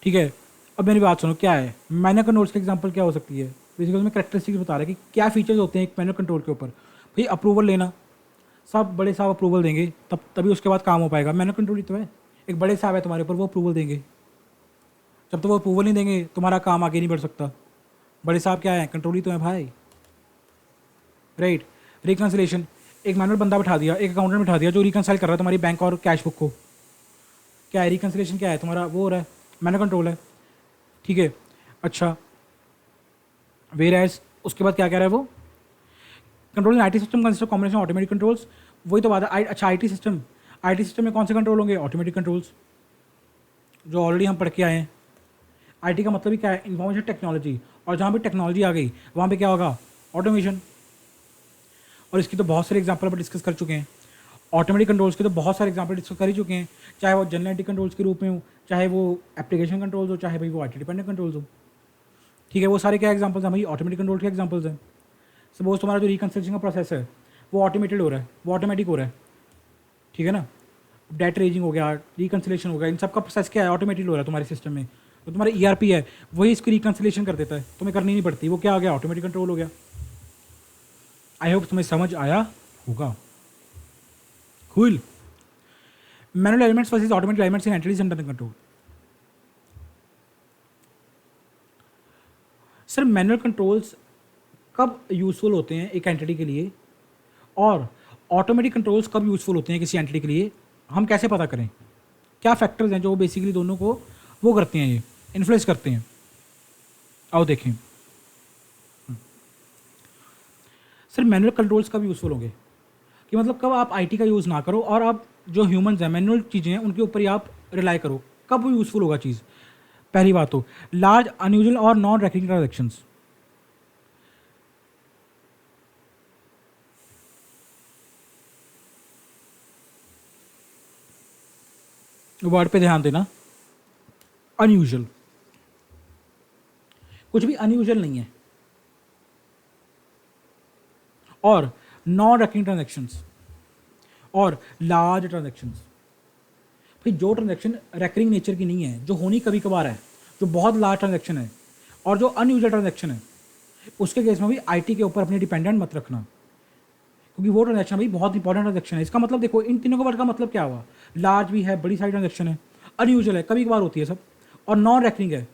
ठीक है। अब मेरी बात सुनो, क्या है मैनुअल कंट्रोल्स का एग्जांपल, क्या हो सकती है, बेसिकली उसमें करेक्टरिस्टिक्स बता रहा है कि क्या फीचर्स होते हैं एक मैनुअल कंट्रोल के ऊपर। भाई अप्रूवल लेना, सब बड़े साहब अप्रूवल देंगे तब तभी उसके बाद काम हो पाएगा। मैनुअल कंट्रोल ही तो है, एक बड़े साहब है तुम्हारे ऊपर, वो अप्रूवल देंगे, जब तक वो अप्रूवल नहीं देंगे तुम्हारा काम आगे नहीं बढ़ सकता। बड़े साहब क्या है, कंट्रोल ही तो है भाई, राइट। रिकंसिलेशन, एक मैनुअल बंदा बिठा दिया, एक अकाउंटेंट बिठा दिया जो रिकंसाइल कर रहा है तुम्हारी बैंक और कैश बुक को, क्या है रिकंसिलेशन, क्या है तुम्हारा, वो हो रहा है, मैनुअल कंट्रोल है, ठीक है। अच्छा, वेर एज उसके बाद क्या कह रहा है वो, control in IT system consist of combination automatic controls, वही तो बात है। अच्छा आईटी सिस्टम में कौन से कंट्रोल होंगे, ऑटोमेटिक कंट्रोल्स, जो ऑलरेडी हम पढ़ के आए हैं। आईटी का मतलब ही क्या है, इन्फॉर्मेशन टेक्नोलॉजी, और जहाँ भी टेक्नोलॉजी आ गई वहाँ पे क्या होगा, ऑटोमेशन। और इसकी तो बहुत सारे एग्जाम्पल पर डिस्कस कर चुके हैं, ऑटोमेटिक कंट्रोल्स के तो बहुत सारे एग्जाम्पल डिस्कस कर ही चुके हैं, चाहे वो जनरल आईटी कंट्रोल्स के रूप में हो, चाहे वो एप्लीकेशन कंट्रोल्स हो, चाहे भाई वो आईटी डिपेंडेंट कंट्रोल्स हो, ठीक है। वो सारे क्या एग्जाम्पल्स हैं भाई, ऑटोमेटिक कंट्रोल के एग्जाम्पल्स हैं। सपोज तुम्हारा जो रिकंसिलेशन का प्रोसेस है वो ऑटोमेटेड हो रहा है, वो ऑटोमेटिक हो रहा है, ठीक है ना। डेट रेजिंग हो गया, रिकंसिलेशन हो गया, इन सब का प्रोसेस क्या है, ऑटोमेटेड हो रहा है तुम्हारे सिस्टम में। तो तुम्हारा ईआरपी है वही इसकी रिकंसिलेशन कर देता है, तुम्हें करनी नहीं पड़ती, वो क्या हो गया, ऑटोमेटिक कंट्रोल हो गया। आई होप तुम्हें समझ आया होगा। Cool. Manual elements versus automatic elements in entities under control. Sir manual controls कब यूजफुल होते हैं एक एंटिटी के लिए, और ऑटोमेटिक कंट्रोल्स कब यूजफुल होते हैं किसी एंटिटी के लिए, हम कैसे पता करें, क्या फैक्टर्स हैं जो बेसिकली दोनों को वो करते हैं, ये इन्फ्लुएंस करते हैं। आओ देखें। सर मैनुअल कंट्रोल्स कब यूजफुल होंगे, कि मतलब कब आप आईटी का यूज़ ना करो और आप जो ह्यूमंस हैं, मैनुअल चीज़ें हैं उनके ऊपर ही आप रिलाई करो, कब वो यूज़फुल होगा चीज़। पहली बात तो लार्ज अनयूजुअल और नॉन रेकरिंग ट्रांजेक्शन्स, वर्ड पे ध्यान देना, अनयूजुअल, कुछ भी अनयूजुअल नहीं है, और नॉन रेकरिंग ट्रांजेक्शन्स और लार्ज ट्रांजेक्शन्स। भाई जो ट्रांजेक्शन रेकरिंग नेचर की नहीं है, जो होनी कभी कभार है, जो बहुत लार्ज ट्रांजेक्शन है, और जो अनयूजुअल ट्रांजेक्शन है, उसके केस में भी आईटी के ऊपर अपने डिपेंडेंट मत रखना, क्योंकि वो ट्रांजेक्शन भी बहुत इंपॉर्टेंट ट्रांजेक्शन है। इसका मतलब देखो, इन तीनों के वर्ड का मतलब क्या हुआ, लार्ज भी है, बड़ी सारी ट्रांजेक्शन है, अनयूजुअल है, कभी कभार होती है सब, और नॉन रेकरिंग है।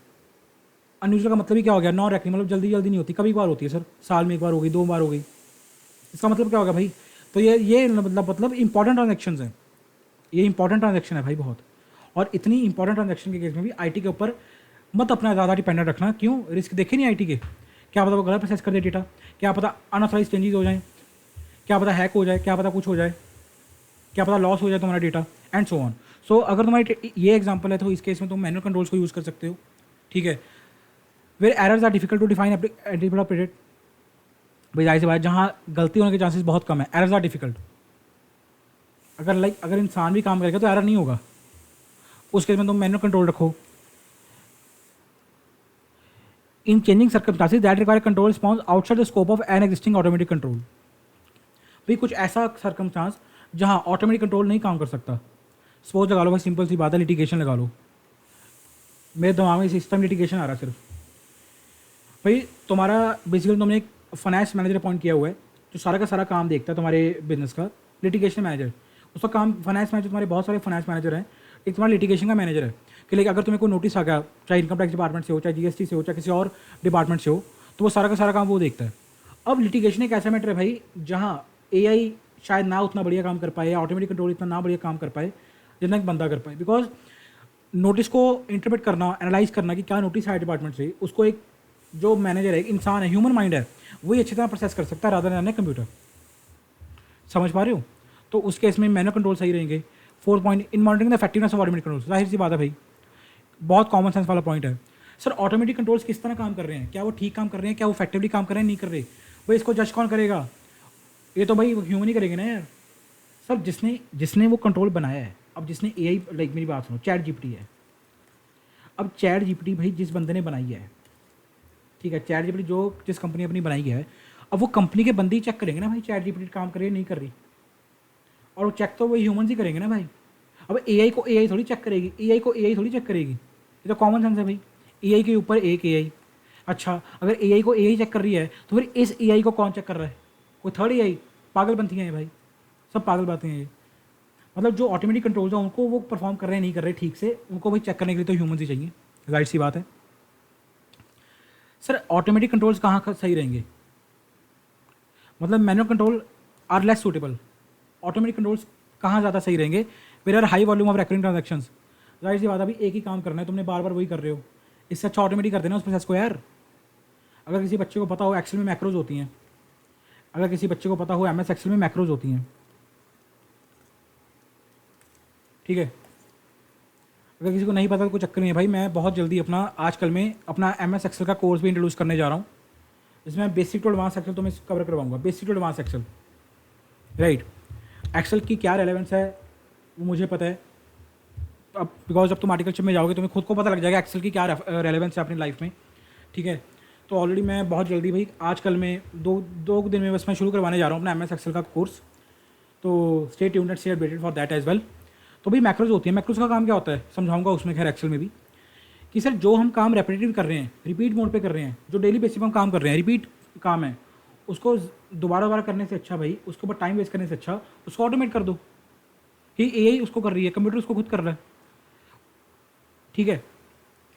अनयूजुअल का मतलब ही क्या हो गया, नॉन रेकरिंग मतलब जल्दी जल्दी नहीं होती, कभी कभार होती है सर, साल में एक बार हो गई, 2 बार हो गई। इसका मतलब क्या होगा भाई, तो ये मतलब इंपॉर्टेंट ट्रांजेक्शन है, ये इंपॉर्टेंट ट्रांजेक्शन है भाई बहुत। और इतनी इंपॉर्टेंट ट्रांजेक्शन के केस में भी आईटी के ऊपर मत अपना ज़्यादा डिपेंडेंट रखना। क्यों, रिस्क देखे नहीं आईटी के, क्या पता वो गलत प्रोसेस कर दे डेटा, क्या पता अनऑथराइज चेंजेस हो जाए, क्या पता हैक हो जाए, क्या पता कुछ हो जाए, क्या पता लॉस हो जाए तुम्हारा डेटा, एंड सो ऑन। सो अगर तुम्हारी ये एग्जाम्पल है तो इस केस में तुम मैनुअल कंट्रोल्स को यूज़ कर सकते हो, ठीक है। Where errors are difficult to define anticipated, भाई जाहिर सी बात, जहाँ गलती होने के चांसेस बहुत कम है, एरर्स आर डिफिकल्ट, अगर इंसान भी काम करेगा तो एरर नहीं होगा। उस केस में तुम मैनुअल कंट्रोल रखो। इन changing circumstances that require control response outside the scope of an existing automatic control. भाई कुछ ऐसा सर्कमस्टांस जहां ऑटोमेटिक कंट्रोल नहीं काम कर सकता। सपोज लगा लो भाई, सिंपल सी बात है, लिटिगेशन लगा लो। मेरे दिमाग में सिस्टम लिटिगेशन आ रहा है सिर्फ। भाई तुम्हारा बेसिकली तुमने एक फाइनेंस मैनेजर अपॉइंट किया हुआ है जो सारा का सारा काम देखता है तुम्हारे बिजनेस का, लिटिगेशन मैनेजर। उसका काम फाइनेंस मैनेजर, तुम्हारे बहुत सारे फाइनेंस मैनेजर हैं, एक तुम्हारा लिटिगेशन का मैनेजर है कि लाइक अगर तुम्हें कोई नोटिस आ गया, चाहे इनकम टैक्स डिपार्टमेंट से हो, चाहे जीएसटी से हो, चाहे किसी और डिपार्टमेंट से हो, तो वो सारा का सारा काम वो देखता है। अब लिटिगेशन एक ऐसा मैटर है भाई जहाँ एआई शायद ना उतना बढ़िया काम कर पाए या ऑटोमेटिक कंट्रोल इतना ना बढ़िया काम कर पाए जितना एक बंदा कर पाए। बिकॉज नोटिस को इंटरप्रेट करना, एनालाइज करना कि क्या नोटिस है डिपार्टमेंट से, उसको एक जो मैनेजर है, एक इंसान है, ह्यूमन माइंड है, वही अच्छी तरह प्रोसेस कर सकता है रादर देन कंप्यूटर। समझ पा रहे हो? तो उस केस में मैनुअल कंट्रोल सही रहेंगे। 4 point in monitoring the effectiveness of automatic control. जाहिर सी बात है भाई, बहुत कॉमन सेंस वाला पॉइंट है। सर ऑटोमेटिक कंट्रोल्स किस तरह काम कर रहे हैं, क्या वो ठीक काम कर रहे हैं, क्या वो इफेक्टिवली काम कर रहे हैं, नहीं कर रहे, भाई इसको जज कौन करेगा? ये तो भाई ह्यूमन ही करेंगे ना यार। सर जिसने जिसने वो कंट्रोल बनाया है, अब जिसने एआई, लाइक मेरी बात सुनो, चैट जीपीटी है। अब चैट जीपीटी भाई जिस बंदे ने बनाई है, ठीक है, चैट जीपीटी जो जिस कंपनी अपनी बनाई है, अब वो कंपनी के बंदे ही चेक करेंगे ना भाई चैट जीपीटी काम कर रही है नहीं कर रही, और वो चेक तो वही ह्यूमन ही करेंगे ना भाई। अब एआई को एआई थोड़ी चेक करेगी, एआई को एआई थोड़ी चेक करेगी, ये तो कॉमन सेंस है भाई। एआई के ऊपर एक एआई। अच्छा, अगर एआई को एआई चेक कर रही है तो फिर इस एआई को कौन चेक कर रहा है? कोई थर्ड एआई? पागल बनती हैं ये भाई, सब पागल बातें हैं ये। मतलब जो ऑटोमेटिक कंट्रोल्स हैं उनको वो परफॉर्म कर रहे हैं नहीं कर रहे ठीक से, उनको भाई चेक करने के लिए तो ह्यूमन ही चाहिए, जाहिर सी बात है। सर ऑटोमेटिक कंट्रोल्स कहाँ सही रहेंगे? मतलब manual control are less suitable, automatic controls कहाँ ज़्यादा सही रहेंगे? Where are high volume of recurring transactions. जाहिर सी बात है, अभी एक ही काम करना है, तुमने बार बार वही कर रहे हो, इससे अच्छा ऑटोमेटिक कर देना उस प्रोसेस को यार। अगर किसी बच्चे को पता हो एक्सेल में मैक्रोज होती हैं, अगर किसी बच्चे को पता हो एमएस एक्सेल में मैक्रोज होती हैं, ठीक है, अगर किसी को नहीं पता तो कोई चक्कर नहीं है भाई। मैं बहुत जल्दी आजकल में अपना एमएस एक्सेल का कोर्स भी इंट्रोड्यूस करने जा रहा हूँ, जिसमें बेसिक टू एडवांस एक्सेल तो मैं कवर करवाऊंगा। Basic to advance Excel, right. Excel की क्या रेलेवेंस है वो मुझे पता है। अब बिकॉज जब तुम आर्टिकलशिप में जाओगे तुम्हें खुद को पता लग जाएगा एक्सेल की क्या रेलेवेंस है अपनी लाइफ में, ठीक है। तो ऑलरेडी मैं बहुत जल्दी भाई आजकल में दो दिन में बस मैं शुरू करवाने जा रहा हूँ अपना एमएस एक्सेल का कोर्स। तो stay tuned and stay updated for that as well. तो भाई मैक्रोज होती है, मैक्रोज का काम क्या होता है समझाऊंगा उसमें, खैर एक्सेल में भी, कि सर जो हम काम रेपिटेटिव कर रहे हैं, रिपीट मोड पे कर रहे हैं, जो डेली बेसिस पर हम काम कर रहे हैं, रिपीट काम है, उसको दोबारा दोबारा करने से अच्छा भाई, उसके ऊपर टाइम वेस्ट करने से अच्छा उसको ऑटोमेट कर दो। ही एआई उसको कर रही है, कंप्यूटर उसको खुद कर रहा है, ठीक है।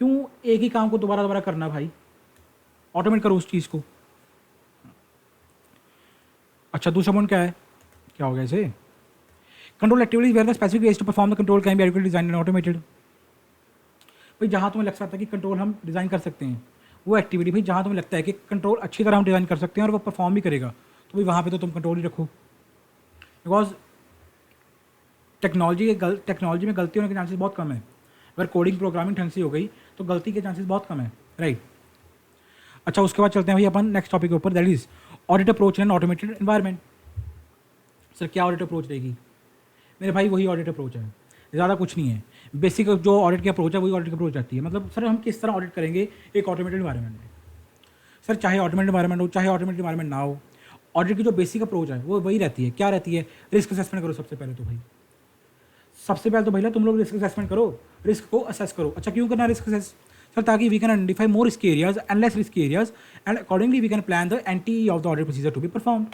क्यों एक ही काम को दोबारा दोबारा करना भाई, ऑटोमेट करो उस चीज़ को। अच्छा दूसरा पॉइंट क्या है, क्या हो गया इसे? Control activities where the specific ways to perform the control can be adequately designed and automated. भाई जहाँ तुम्हें लग सकता है कि कंट्रोल हम डिज़ाइन कर सकते हैं, वो एक्टिविटी भाई जहाँ तुम्हें लगता है कि कंट्रोल अच्छी तरह हम डिज़ाइन कर सकते हैं और वो परफॉर्म भी करेगा, तो भाई वहाँ पे तो तुम कंट्रोल ही रखो। बिकॉज टेक्नोलॉजी में गलती होने के चांसेस बहुत कम है। अगर कोडिंग प्रोग्रामिंग ढंग से हो गई तो गलती के चांसेस बहुत कम है, राइट। अच्छा उसके बाद चलते हैं भाई अपन नेक्स्ट टॉपिक के ऊपर, that is audit approach in automated environment. Sir क्या ऑडिट अप्रोच रहेगी मेरे भाई? वही ऑडिट अप्रोच है, ज़्यादा कुछ नहीं है। बेसिक जो ऑडिट की अप्रोच है वही ऑडिट की अप्रोच रहती है। मतलब सर हम किस तरह ऑडिट करेंगे एक ऑटोमेटेड एनवायरनमेंट में? सर चाहे ऑटोमेटेड एनवायरनमेंट हो चाहे ऑटोमेटेड एनवायरनमेंट ना हो, ऑडिट की जो बेसिक अप्रोच है वो वही रहती है। क्या रहती है? रिस्क असेसमेंट करो सबसे पहले तो भाई, सबसे पहले तो भैया तुम लोग रिस्क असेसमेंट करो, रिस्क को असेस करो। अच्छा क्यों करना रिस्क असेस? सर ताकि we can identify more risky areas and less risky areas and accordingly we can plan the NTE of the audit procedure to be perform.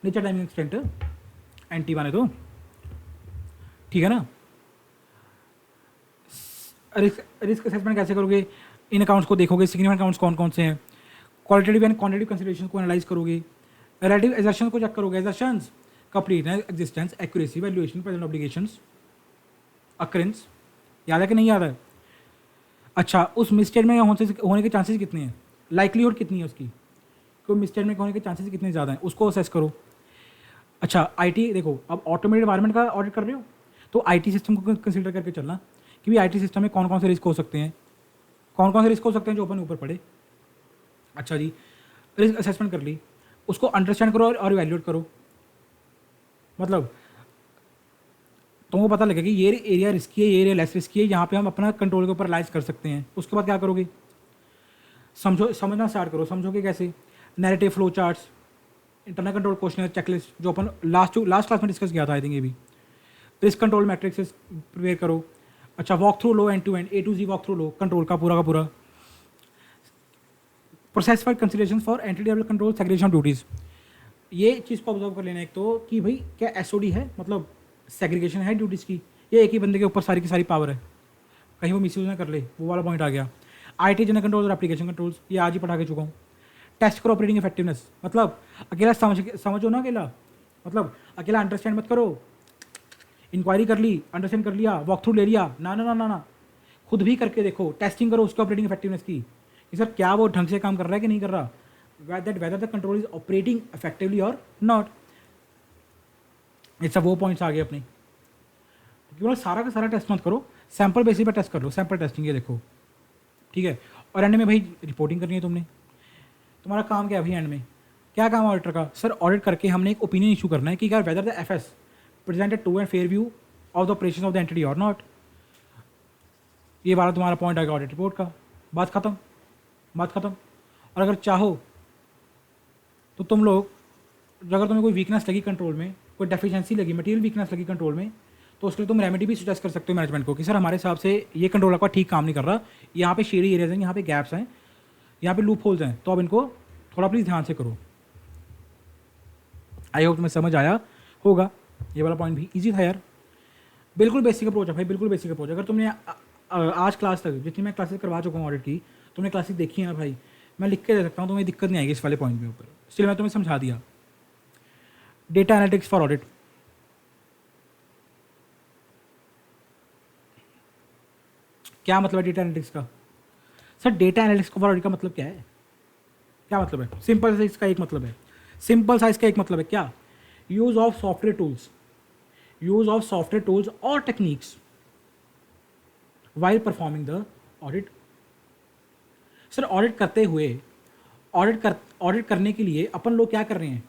Nature timing extent NTE माने तो, ठीक है ना। Risk assessment कैसे करोगे? इन accounts को देखोगे, significant accounts कौन कौन से हैं, क्वालिटेटिव एंड क्वांटिटेटिव कंसिडरेशन को एनालाइज करोगे, रिलेटिव एजर्शंस को चेक करोगे, assertions completeness, existence, accuracy, valuation, present obligations, occurrence, याद है कि नहीं याद है? अच्छा उस मिसस्टेट में होने के चांसेस कितने हैं, लाइकलीहुड कितनी है उसकी, कोई मिसस्टेट में होने के चांसेस कितने ज़्यादा हैं, उसको असेस करो। अच्छा आईटी देखो, अब ऑटोमेटेड एनवायरनमेंट का ऑडिट कर रहे हो तो आईटी सिस्टम को कंसीडर करके चलना कि भी आईटी सिस्टम में कौन कौन से रिस्क हो सकते हैं, कौन कौन से रिस्क हो सकते हैं जो अपन ऊपर पड़े। अच्छा जी, रिस्क असेसमेंट कर ली, उसको अंडरस्टैंड करो और इवैल्यूएट करो। मतलब तुमको पता लगेगा कि ये एरिया रिस्की है, ये एरिया लेस रिस्की है, यहाँ पे हम अपना कंट्रोल के ऊपर रिलाइज कर सकते हैं। उसके बाद क्या करोगे, समझना स्टार्ट करो। समझोगे कैसे, narrative flow charts, internal control question, checklist जो अपन लास्ट क्लास में डिस्कस किया था आई थिंक, ये भी रिस्क कंट्रोल मैट्रिक्स प्रिपेयर करो। अच्छा, वॉक थ्रू लो, end to end A to Z walk through लो कंट्रोल का पूरा। Process for consideration for NTE develop control segregation duties, ये चीज़ को ऑब्जर्व कर लेना एक तो कि भाई क्या SOD है, मतलब सेग्रीगेशन है ड्यूटीज़ की, ये एक ही बंदे के ऊपर सारी की सारी पावर है, कहीं वो मिसयूज ना कर ले, वो वाला पॉइंट आ गया। IT जनरल कंट्रोल्स और एप्लीकेशन कंट्रोल्स, ये आज ही पढ़ा के चुका हूँ। टेस्ट करो ऑपरेटिंग इफेक्टिवनेस, मतलब अकेला समझो ना, अकेला मतलब अकेला अंडरस्टैंड मत करो, इंक्वायरी कर ली, अंडरस्टैंड कर लिया, वॉक थ्रू ले लिया, ना, खुद भी करके देखो, टेस्टिंग करो उसके ऑपरेटिंग इफेक्टिवनेस की कि सर क्या वो ढंग से काम कर रहा है कि नहीं कर रहा, whether the control is operating effectively और नॉट। ये सब वो पॉइंट्स आ गए अपने, क्योंकि सारा का सारा टेस्ट मत करो, सैम्पल बेसिस पर टेस्ट कर लो, सैम्पल टेस्टिंग, ये देखो ठीक है। और एंड में भाई रिपोर्टिंग करनी है तुमने, तुम्हारा काम क्या है भाई एंड में, क्या काम है ऑडिटर का, सर ऑडिट करके हमने एक ओपिनियन इशू करना है कि यार whether the FS presented true and fair view of the operation of the entity और नॉट। ये वाला तुम्हारा पॉइंट आएगा ऑडिट रिपोर्ट का, बात खत्म। और अगर चाहो तो तुम लोग, अगर तुम्हें कोई वीकनेस लगी कंट्रोल में, कोई डेफिशिएंसी लगी, मटेरियल वीकनेस लगी कंट्रोल में, तो उसके लिए तुम रेमेडी भी सजेस्ट कर सकते हो मैनेजमेंट को कि सर हमारे हिसाब से ये कंट्रोल आपका ठीक काम नहीं कर रहा, यहाँ पे शेडी एरियाज हैं, यहाँ पे गैप्स हैं, यहाँ पे लूप होल्स हैं, तो अब इनको थोड़ा प्लीज़ ध्यान से करो। आई होप तुम्हें समझ आया होगा, ये वाला पॉइंट भी ईजी था यार, बिल्कुल बेसिक अप्रोच है भाई, बिल्कुल बेसिक अप्रोच। अगर तुमने आज क्लास तक जितनी मैं क्लासेस करवा चुका हूँ ऑडिट की, तुमने क्लासेस देखी है ना भाई, मैं लिख के दे सकता हूँ, तुम्हें दिक्कत नहीं आएगी इस वाले पॉइंट के ऊपर, इसलिए मैं तुम्हें समझा दिया। डेटा एनालिटिक्स फॉर ऑडिट, क्या मतलब है डेटा एनालिटिक्स का, sir data analytics for audit का मतलब क्या है, क्या मतलब है, सिंपल साइज का एक मतलब है, सिंपल साइज का एक मतलब है क्या, यूज ऑफ सॉफ्टवेयर टूल्स और techniques while performing the audit. Sir audit करते हुए, ऑडिट करने के लिए अपन लोग क्या कर रहे हैं,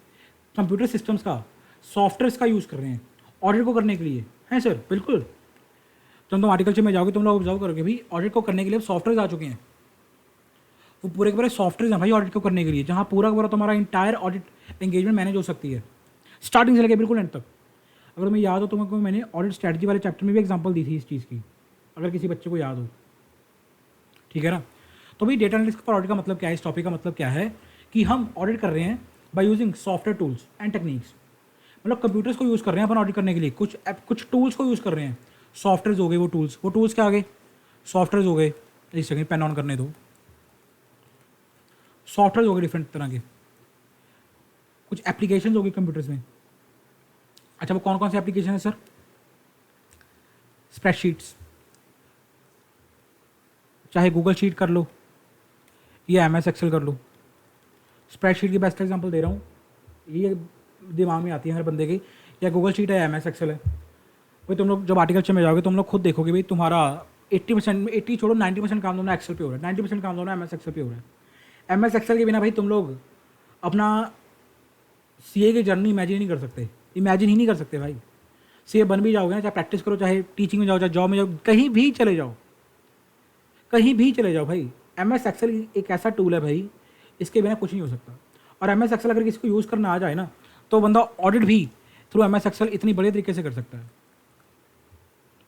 कंप्यूटर सिस्टम्स का, सॉफ्टवेयर्स का यूज़ कर रहे हैं ऑडिट को करने के लिए, हैं सर, बिल्कुल। तुम आर्टिकल्चर में जाओगे, तुम लोग ऑब्जर्व करोगे भाई ऑडिट को करने के लिए सॉफ्टवेयर आ चुके हैं, वो पूरे के पूरे सॉफ्टवेयर हैं भाई ऑडिट को करने के लिए, जहाँ पूरा का पूरा तुम्हारा इंटायर ऑडिट एंगेजमेंट मैनेज हो सकती है, स्टार्टिंग से लेकर बिल्कुल एंड तक। अगर तुम्हें याद हो तो मैंने ऑडिट स्ट्रैटेजी वाले चैप्टर में भी एग्जांपल दी थी इस चीज़ की, अगर किसी बच्चे को याद हो, ठीक है ना। तो भाई डेटा एनालिटिक्स फॉर ऑडिट का मतलब क्या है, इस टॉपिक का मतलब क्या है कि हम ऑडिट कर रहे हैं by using software tools and techniques, मतलब कंप्यूटर्स को यूज़ कर रहे हैं अपन ऑडिट करने के लिए, कुछ टूल्स को यूज़ कर रहे हैं, सॉफ्टवेयर हो गए वो टूल्स क्या आ गए, सॉफ्टवेयर हो गए, एक सेकंड पेन ऑन करने दो, सॉफ्टवेयर हो गए डिफरेंट तरह के, कुछ एप्लीकेशन हो गए कंप्यूटर्स में। अच्छा, वो कौन कौन से एप्लीकेशन है सर, स्प्रेडशीट्स, चाहे गूगल शीट कर लो या MS एक्सेल कर लो। स्प्रेडशीट की बेस्ट एग्जांपल दे रहा हूँ, ये दिमाग में आती है हर बंदे के, या गूगल शीट है या MS एक्सेल है। भाई तुम लोग जब आर्टिकल्चर में जाओगे तुम लोग खुद देखोगे भाई तुम्हारा 80% 80 छोड़ो 90% काम दोनों एक्सेल पे हो रहा है, 90% काम दोनों MS एक्सेल पे हो रहा है। MS एक्सेल के बिना भाई तुम लोग अपना CA की जर्नी इमेजिन नहीं कर सकते, इमेजिन ही नहीं कर सकते भाई। CA बन भी जाओगे ना, चाहे प्रैक्टिस करो, चाहे टीचिंग में जाओ, चाहे जॉब में जाओ, कहीं भी चले जाओ भाई, MS एक्सेल एक ऐसा टूल है भाई, इसके बिना कुछ नहीं हो सकता। और MS एक्सेल अगर किसी को यूज़ करना आ जाए ना, तो बंदा ऑडिट भी थ्रू MS एक्सेल इतनी बड़े तरीके से कर सकता है।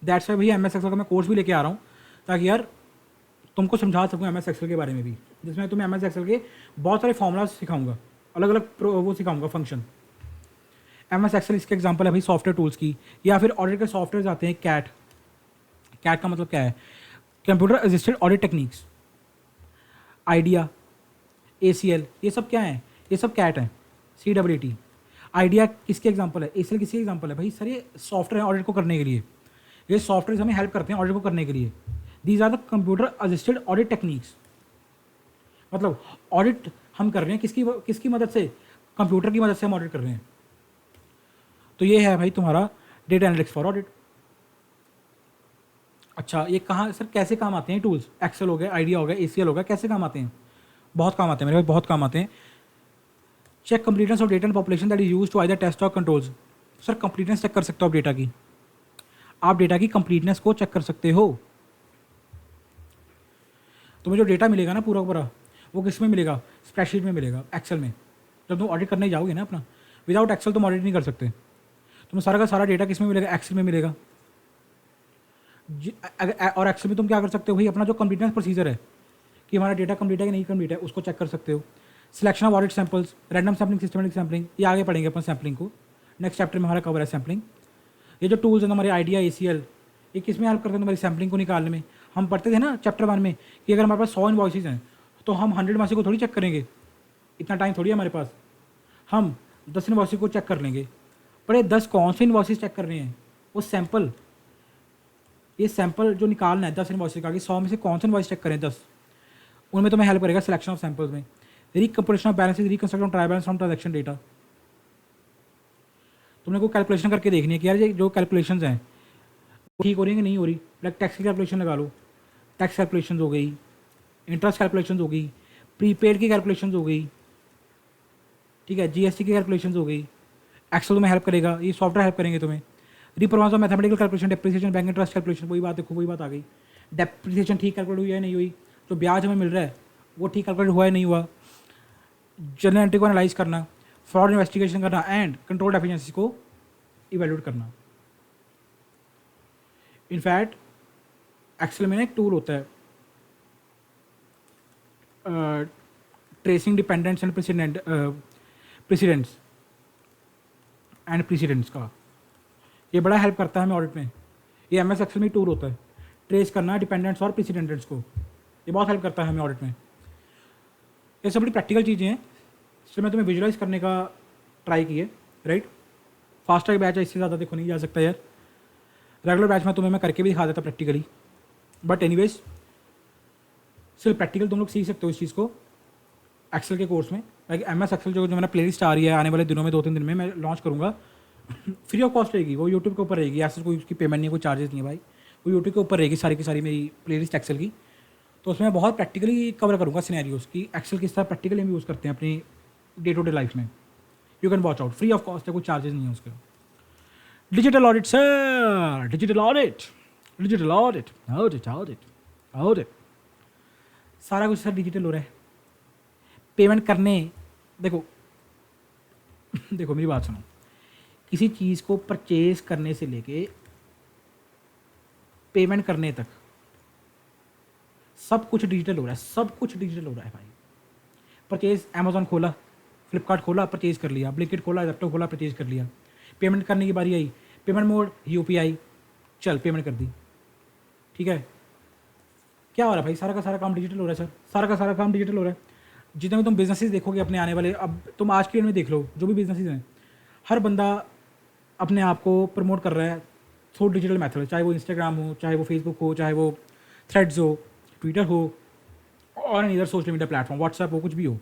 दैट्स वाई भैया MS एक्सेल का मैं कोर्स भी लेके आ रहा हूँ, ताकि यार तुमको समझा सकूँ MS एक्सेल के बारे में भी, जिसमें तुम्हें MS एक्सेल के बहुत सारे फॉर्मूलाज सिखाऊंगा, अलग अलग वो सिखाऊंगा फंक्शन। MS एक्सेल इसके एग्जांपल है भाई सॉफ्टवेयर टूल्स की, या फिर ऑडिट के सॉफ्टवेयर आते हैं, कैट का मतलब क्या है, computer assisted audit techniques, idea, ACL, ये सब क्या है, ये सब कैट है, CWT। आइडिया किसके एग्जांपल है, ACL किसके एग्जांपल है भाई, सर ये सॉफ्टवेयर है ऑडिट को करने के लिए, ये सॉफ्टवेयर हमें हेल्प करते हैं ऑडिट को करने के लिए। These are the computer assisted audit techniques, मतलब ऑडिट हम कर रहे हैं किसकी मदद से, कंप्यूटर की मदद से हम ऑडिट कर रहे हैं। तो ये है भाई तुम्हारा डेटा एनालिटिक्स फॉर ऑडिट। अच्छा, ये कहाँ सर कैसे काम आते हैं टूल्स, एक्सेल हो गया, आइडिया हो गया, ACL हो गया, कैसे काम आते हैं, बहुत काम आते हैं मेरे भाई, बहुत काम आते हैं। Check completeness of data and population that is used to either test और कंट्रोल्स, सर कंप्लीटनेस चेक कर सकते हो आप डेटा की, आप डेटा की कंप्लीटनेस को चेक कर सकते हो। तुम्हें जो डेटा मिलेगा ना पूरा पूरा, वो किस में मिलेगा? स्प्रेडशीट में मिलेगा, एक्सेल में। जब तुम ऑडिट करने जाओगे ना अपना, विदाउट एक्सेल तुम ऑडिट नहीं कर सकते। तुम्हें सारा का सारा डेटा किस में मिलेगा? एक्सेल में मिलेगा। और एक्सेल में तुम क्या कर सकते हो भाई, अपना जो कंप्लीटनेस प्रोसीजर है कि हमारा डेटा कंप्लीट है कि नहीं कंप्लीट है, उसको चेक कर सकते हो। Selection of audit samples, random sampling, systematic sampling, ये आगे पढ़ेंगे अपन सैम्पलिंग को, नेक्स्ट चैप्टर में हमारा कवर है सैम्पलिंग। ये जो टूल्स हैं हमारे आइडिया, ACL, ये किस में हेल्प करते हैं तुम्हारी सैम्पलिंग को निकालने में? हम पढ़ते थे ना चैप्टर 1 में कि अगर हमारे पास 100 इनवॉइसेस हैं तो हम 100 में से को थोड़ी चेक करेंगे, इतना टाइम थोड़ी है हमारे पास। हम 10 इनवॉइसेस को चेक कर लेंगे, पर ये 10 कौन से इनवॉइसेस चेक कर रहे हैं? वो सैंपल, ये सैंपल जो निकालना है 10 इनवॉइसेस का, कि 100 में से कौन सा इनवॉइस चेक करें 10, उनमें तुम्हें हेल्प करेगा सिलेक्शन ऑफ सैंपल्स में। Recomposition of balances, reconstruction of try balance from transaction data. तुमने कोई कैलकुलेशन करके देखनी है कि यार ये जो कैलकुलेशंस हैं वो ठीक हो रही है कि नहीं हो रही। लाइक टैक्स की कैलकुलेशन लगा लो, टैक्स कैलकुलेशन हो गई, इंटरेस्ट कैलकुलेशन हो गई, प्रीपेड की कैलकुलेशन हो गई, ठीक है, GST की कैलकुलेशन हो गई। एक्सेल तुम्हें हेल्प करेगा, ये सॉफ्टवेयर हेल्प करेंगे तुम्हें। Reperformance of mathematical calculation, depreciation, bank interest calculation, वही बात देखो, वही बात आ गई। डेप्रिसिएशन ठीक कैलकुलेट हुई है नहीं हुई, जो ब्याज हमें मिल रहा है वो ठीक कैलकुलेट हुआ है नहीं हुआ। जर्नल एंट्री को एनालाइज करना, फ्रॉड इन्वेस्टिगेशन करना एंड कंट्रोल एफिशिएंसी को इवेल्यूएट करना। इनफैक्ट एक्सेल में ना एक टूल होता है ट्रेसिंग डिपेंडेंट्स एंड प्रेसिडेंट्स का, ये बड़ा हेल्प करता है हमें ऑडिट में। ये MS एक्सेल में टूल होता है, ट्रेस करना डिपेंडेंट्स और प्रेसिडेंट्स को, ये बहुत हेल्प करता है हमें ऑडिट में। ये सब बड़ी प्रैक्टिकल चीज़ें हैं, इसलिए मैं तुम्हें विजुलाइज करने का ट्राई किए, राइट। फास्ट ट्रैक बैच है, इससे ज़्यादा देखो नहीं जा सकता यार। रेगुलर बैच में तुम्हें मैं करके भी दिखा देता प्रैक्टिकली, बट एनीवेज सिर्फ प्रैक्टिकल तुम लोग सीख सकते हो इस चीज़ को एक्सेल के कोर्स में। लाइक MS एक्सेल जो मेरा प्लेलिस्ट आ रही है आने वाले दिनों में, 2-3 दिन में मैं लॉन्च करूँगा। फ्री ऑफ कॉस्ट रहेगी, वो यूट्यूब के ऊपर रहेगी, ऐसे कोई उसकी पेमेंट नहीं, कोई चार्जेस नहीं है भाई, वो यूट्यूब के ऊपर रहेगी सारी की सारी मेरी प्लेलिस्ट एक्सेल की। तो उसमें बहुत प्रैक्टिकली कवर करूँगा सिनेरियोस की एक्सेल किस तरह प्रैक्टिकली हम यूज़ करते हैं अपनी डे टू डे लाइफ में। You can watch out, free of cost है, कोई चार्जेस नहीं है उसके। Digital audit sir, digital audit, digital audit, audit audit audit, सारा कुछ सर डिजिटल हो रहा है। पेमेंट करने, देखो देखो मेरी बात सुनो, किसी चीज़ को परचेज करने से लेके पेमेंट करने तक सब कुछ डिजिटल हो रहा है, सब कुछ डिजिटल हो रहा है भाई। परचेज, अमेजोन खोला, फ्लिपकार्ट खोला, परचेज कर लिया, ब्लिंकिट खोला, जेप्टो खोला, परचेज कर लिया। पेमेंट करने की बारी आई, पेमेंट मोड UPI, चल पेमेंट कर दी, ठीक है। क्या हो रहा है भाई, सारा का सारा काम डिजिटल हो रहा है सर, सारा का सारा काम डिजिटल हो रहा है। जितने भी तुम बिजनेसेस देखोगे अपने आने वाले, अब तुम आज के डेट में देख लो जो भी बिजनेसेस हैं, हर बंदा अपने आप को प्रमोट कर रहा है थ्रू डिजिटल मेथड, चाहे वो इंस्टाग्राम हो, चाहे वो फेसबुक हो, चाहे वो थ्रेड्स हो, ट्विटर हो, और इधर सोशल मीडिया प्लेटफॉर्म, व्हाट्सएप हो, कुछ भी हो।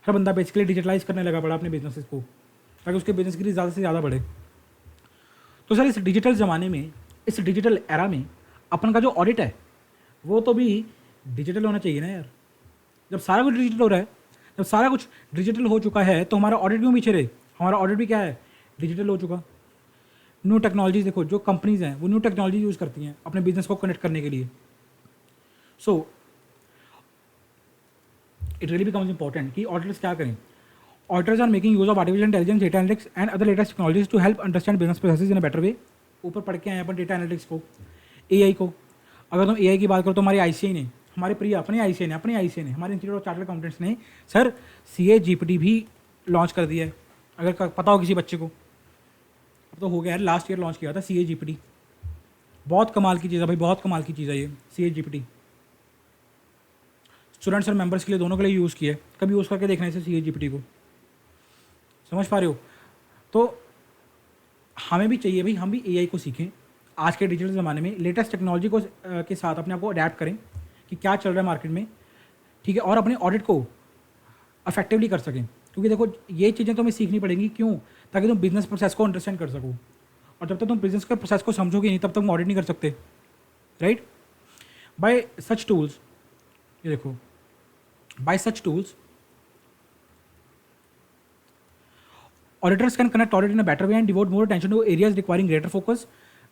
हर बंदा बेसिकली डिजिटलाइज करने लगा बड़ा अपने बिजनेसेस को, ताकि उसके बिजनेस की ज़्यादा से ज़्यादा बढ़े। तो सर इस डिजिटल ज़माने में, इस डिजिटल एरा में अपन का जो ऑडिट है वो तो भी डिजिटल होना चाहिए ना यार। जब सारा कुछ डिजिटल हो रहा है, जब सारा कुछ डिजिटल हो चुका है, तो हमारा ऑडिट क्यों पीछे रहे? हमारा ऑडिट भी क्या है, डिजिटल हो चुका। न्यू टेक्नोलॉजीज देखो, जो कंपनीज हैं वो न्यू टेक्नोलॉजी यूज़ करती हैं अपने बिजनेस को कनेक्ट करने के लिए। So it really becomes important कि ऑडिटर्स क्या करें। Auditors are making use of artificial intelligence, data analytics and other latest technologies to help understand business processes in a better way. ऊपर पढ़ के आए अपन डेटा एनालिटिक्स को, AI को। अगर तुम AI की बात करो तो हमारी ICAI ने, हमारे प्रिय अपने ICAI ने, हमारे इंस्टीट्यूट ऑफ चार्टर्ड अकाउंटेंट्स ने सर CAGPT भी लॉन्च कर दिया है। अगर पता हो किसी बच्चे को, अब तो हो गया है, लास्ट ईयर लॉन्च किया था CAGPT। बहुत कमाल की चीज़ है भाई, बहुत कमाल की चीज़ है ये CAGPT। स्टूडेंट्स और मेंबर्स के लिए, दोनों के लिए यूज़ किया है। कभी यूज़ करके देखना इसे CAGPT को, समझ पा रहे हो? तो हमें भी चाहिए भाई, हम भी AI को सीखें आज के डिजिटल ज़माने में, लेटेस्ट टेक्नोलॉजी को के साथ अपने आप को अडेप्ट करें कि क्या चल रहा है मार्केट में, ठीक है, और अपने ऑडिट को अफेक्टिवली कर सकें। क्योंकि देखो ये चीज़ें तुम्हें सीखनी पड़ेंगी, क्यों? ताकि तुम बिजनेस प्रोसेस को अंडरस्टैंड कर सको, और जब तक तुम बिजनेस के प्रोसेस को समझोगे नहीं तब तक तुम ऑडिट नहीं कर सकते, राइट। बाय सच टूल्स, ये देखो, bye such tools auditors can connect audit in a better way and devote more attention to areas requiring greater focus.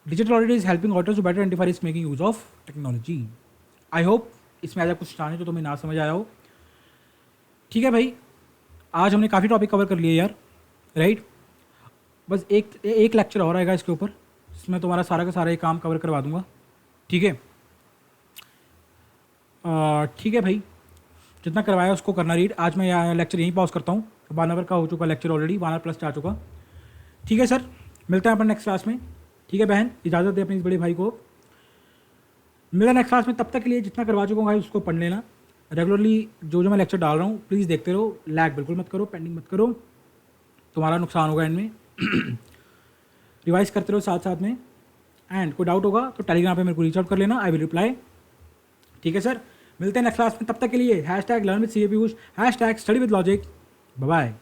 Digital audit is helping auditors to better identify risk making use of technology. I hope इसमें ऐसा कुछ था नहीं तो तुम्हें ना समझ आया हो। ठीक है भाई, आज हमने काफ़ी टॉपिक कवर कर लिए यार, राइट। बस एक लेक्चर और आएगा इसके ऊपर, इसमें तुम्हारा सारा का सारा ये काम कवर करवा दूंगा। ठीक है, ठीक है भाई, जितना करवाया उसको करना रीड। आज मैं यहाँ लेक्चर यहीं पॉज करता हूँ, 1 आवर का हो चुका लेक्चर ऑलरेडी, 1 आवर प्लस जा चुका। ठीक है सर, मिलते हैं अपन नेक्स्ट क्लास में। ठीक है बहन, इजाज़त दे अपने इस बड़े भाई को, मिला नेक्स्ट क्लास में। तब तक के लिए जितना करवा चुका हूँ भाई उसको पढ़ लेना रेगुलरली। जो मैं लेक्चर डाल रहा हूँ प्लीज़ देखते रहो, लैग बिल्कुल मत करो, पेंडिंग मत करो, तुम्हारा नुकसान होगा इनमें। रिवाइज करते रहो साथ साथ में। एंड कोई डाउट होगा तो टेलीग्राम पे मेरे को रीच आउट कर लेना, आई विल रिप्लाई। ठीक है सर, मिलते हैं नेक्स्ट क्लास में। तब तक के लिए #learn with CA Piyush, #study with logic। Bye bye.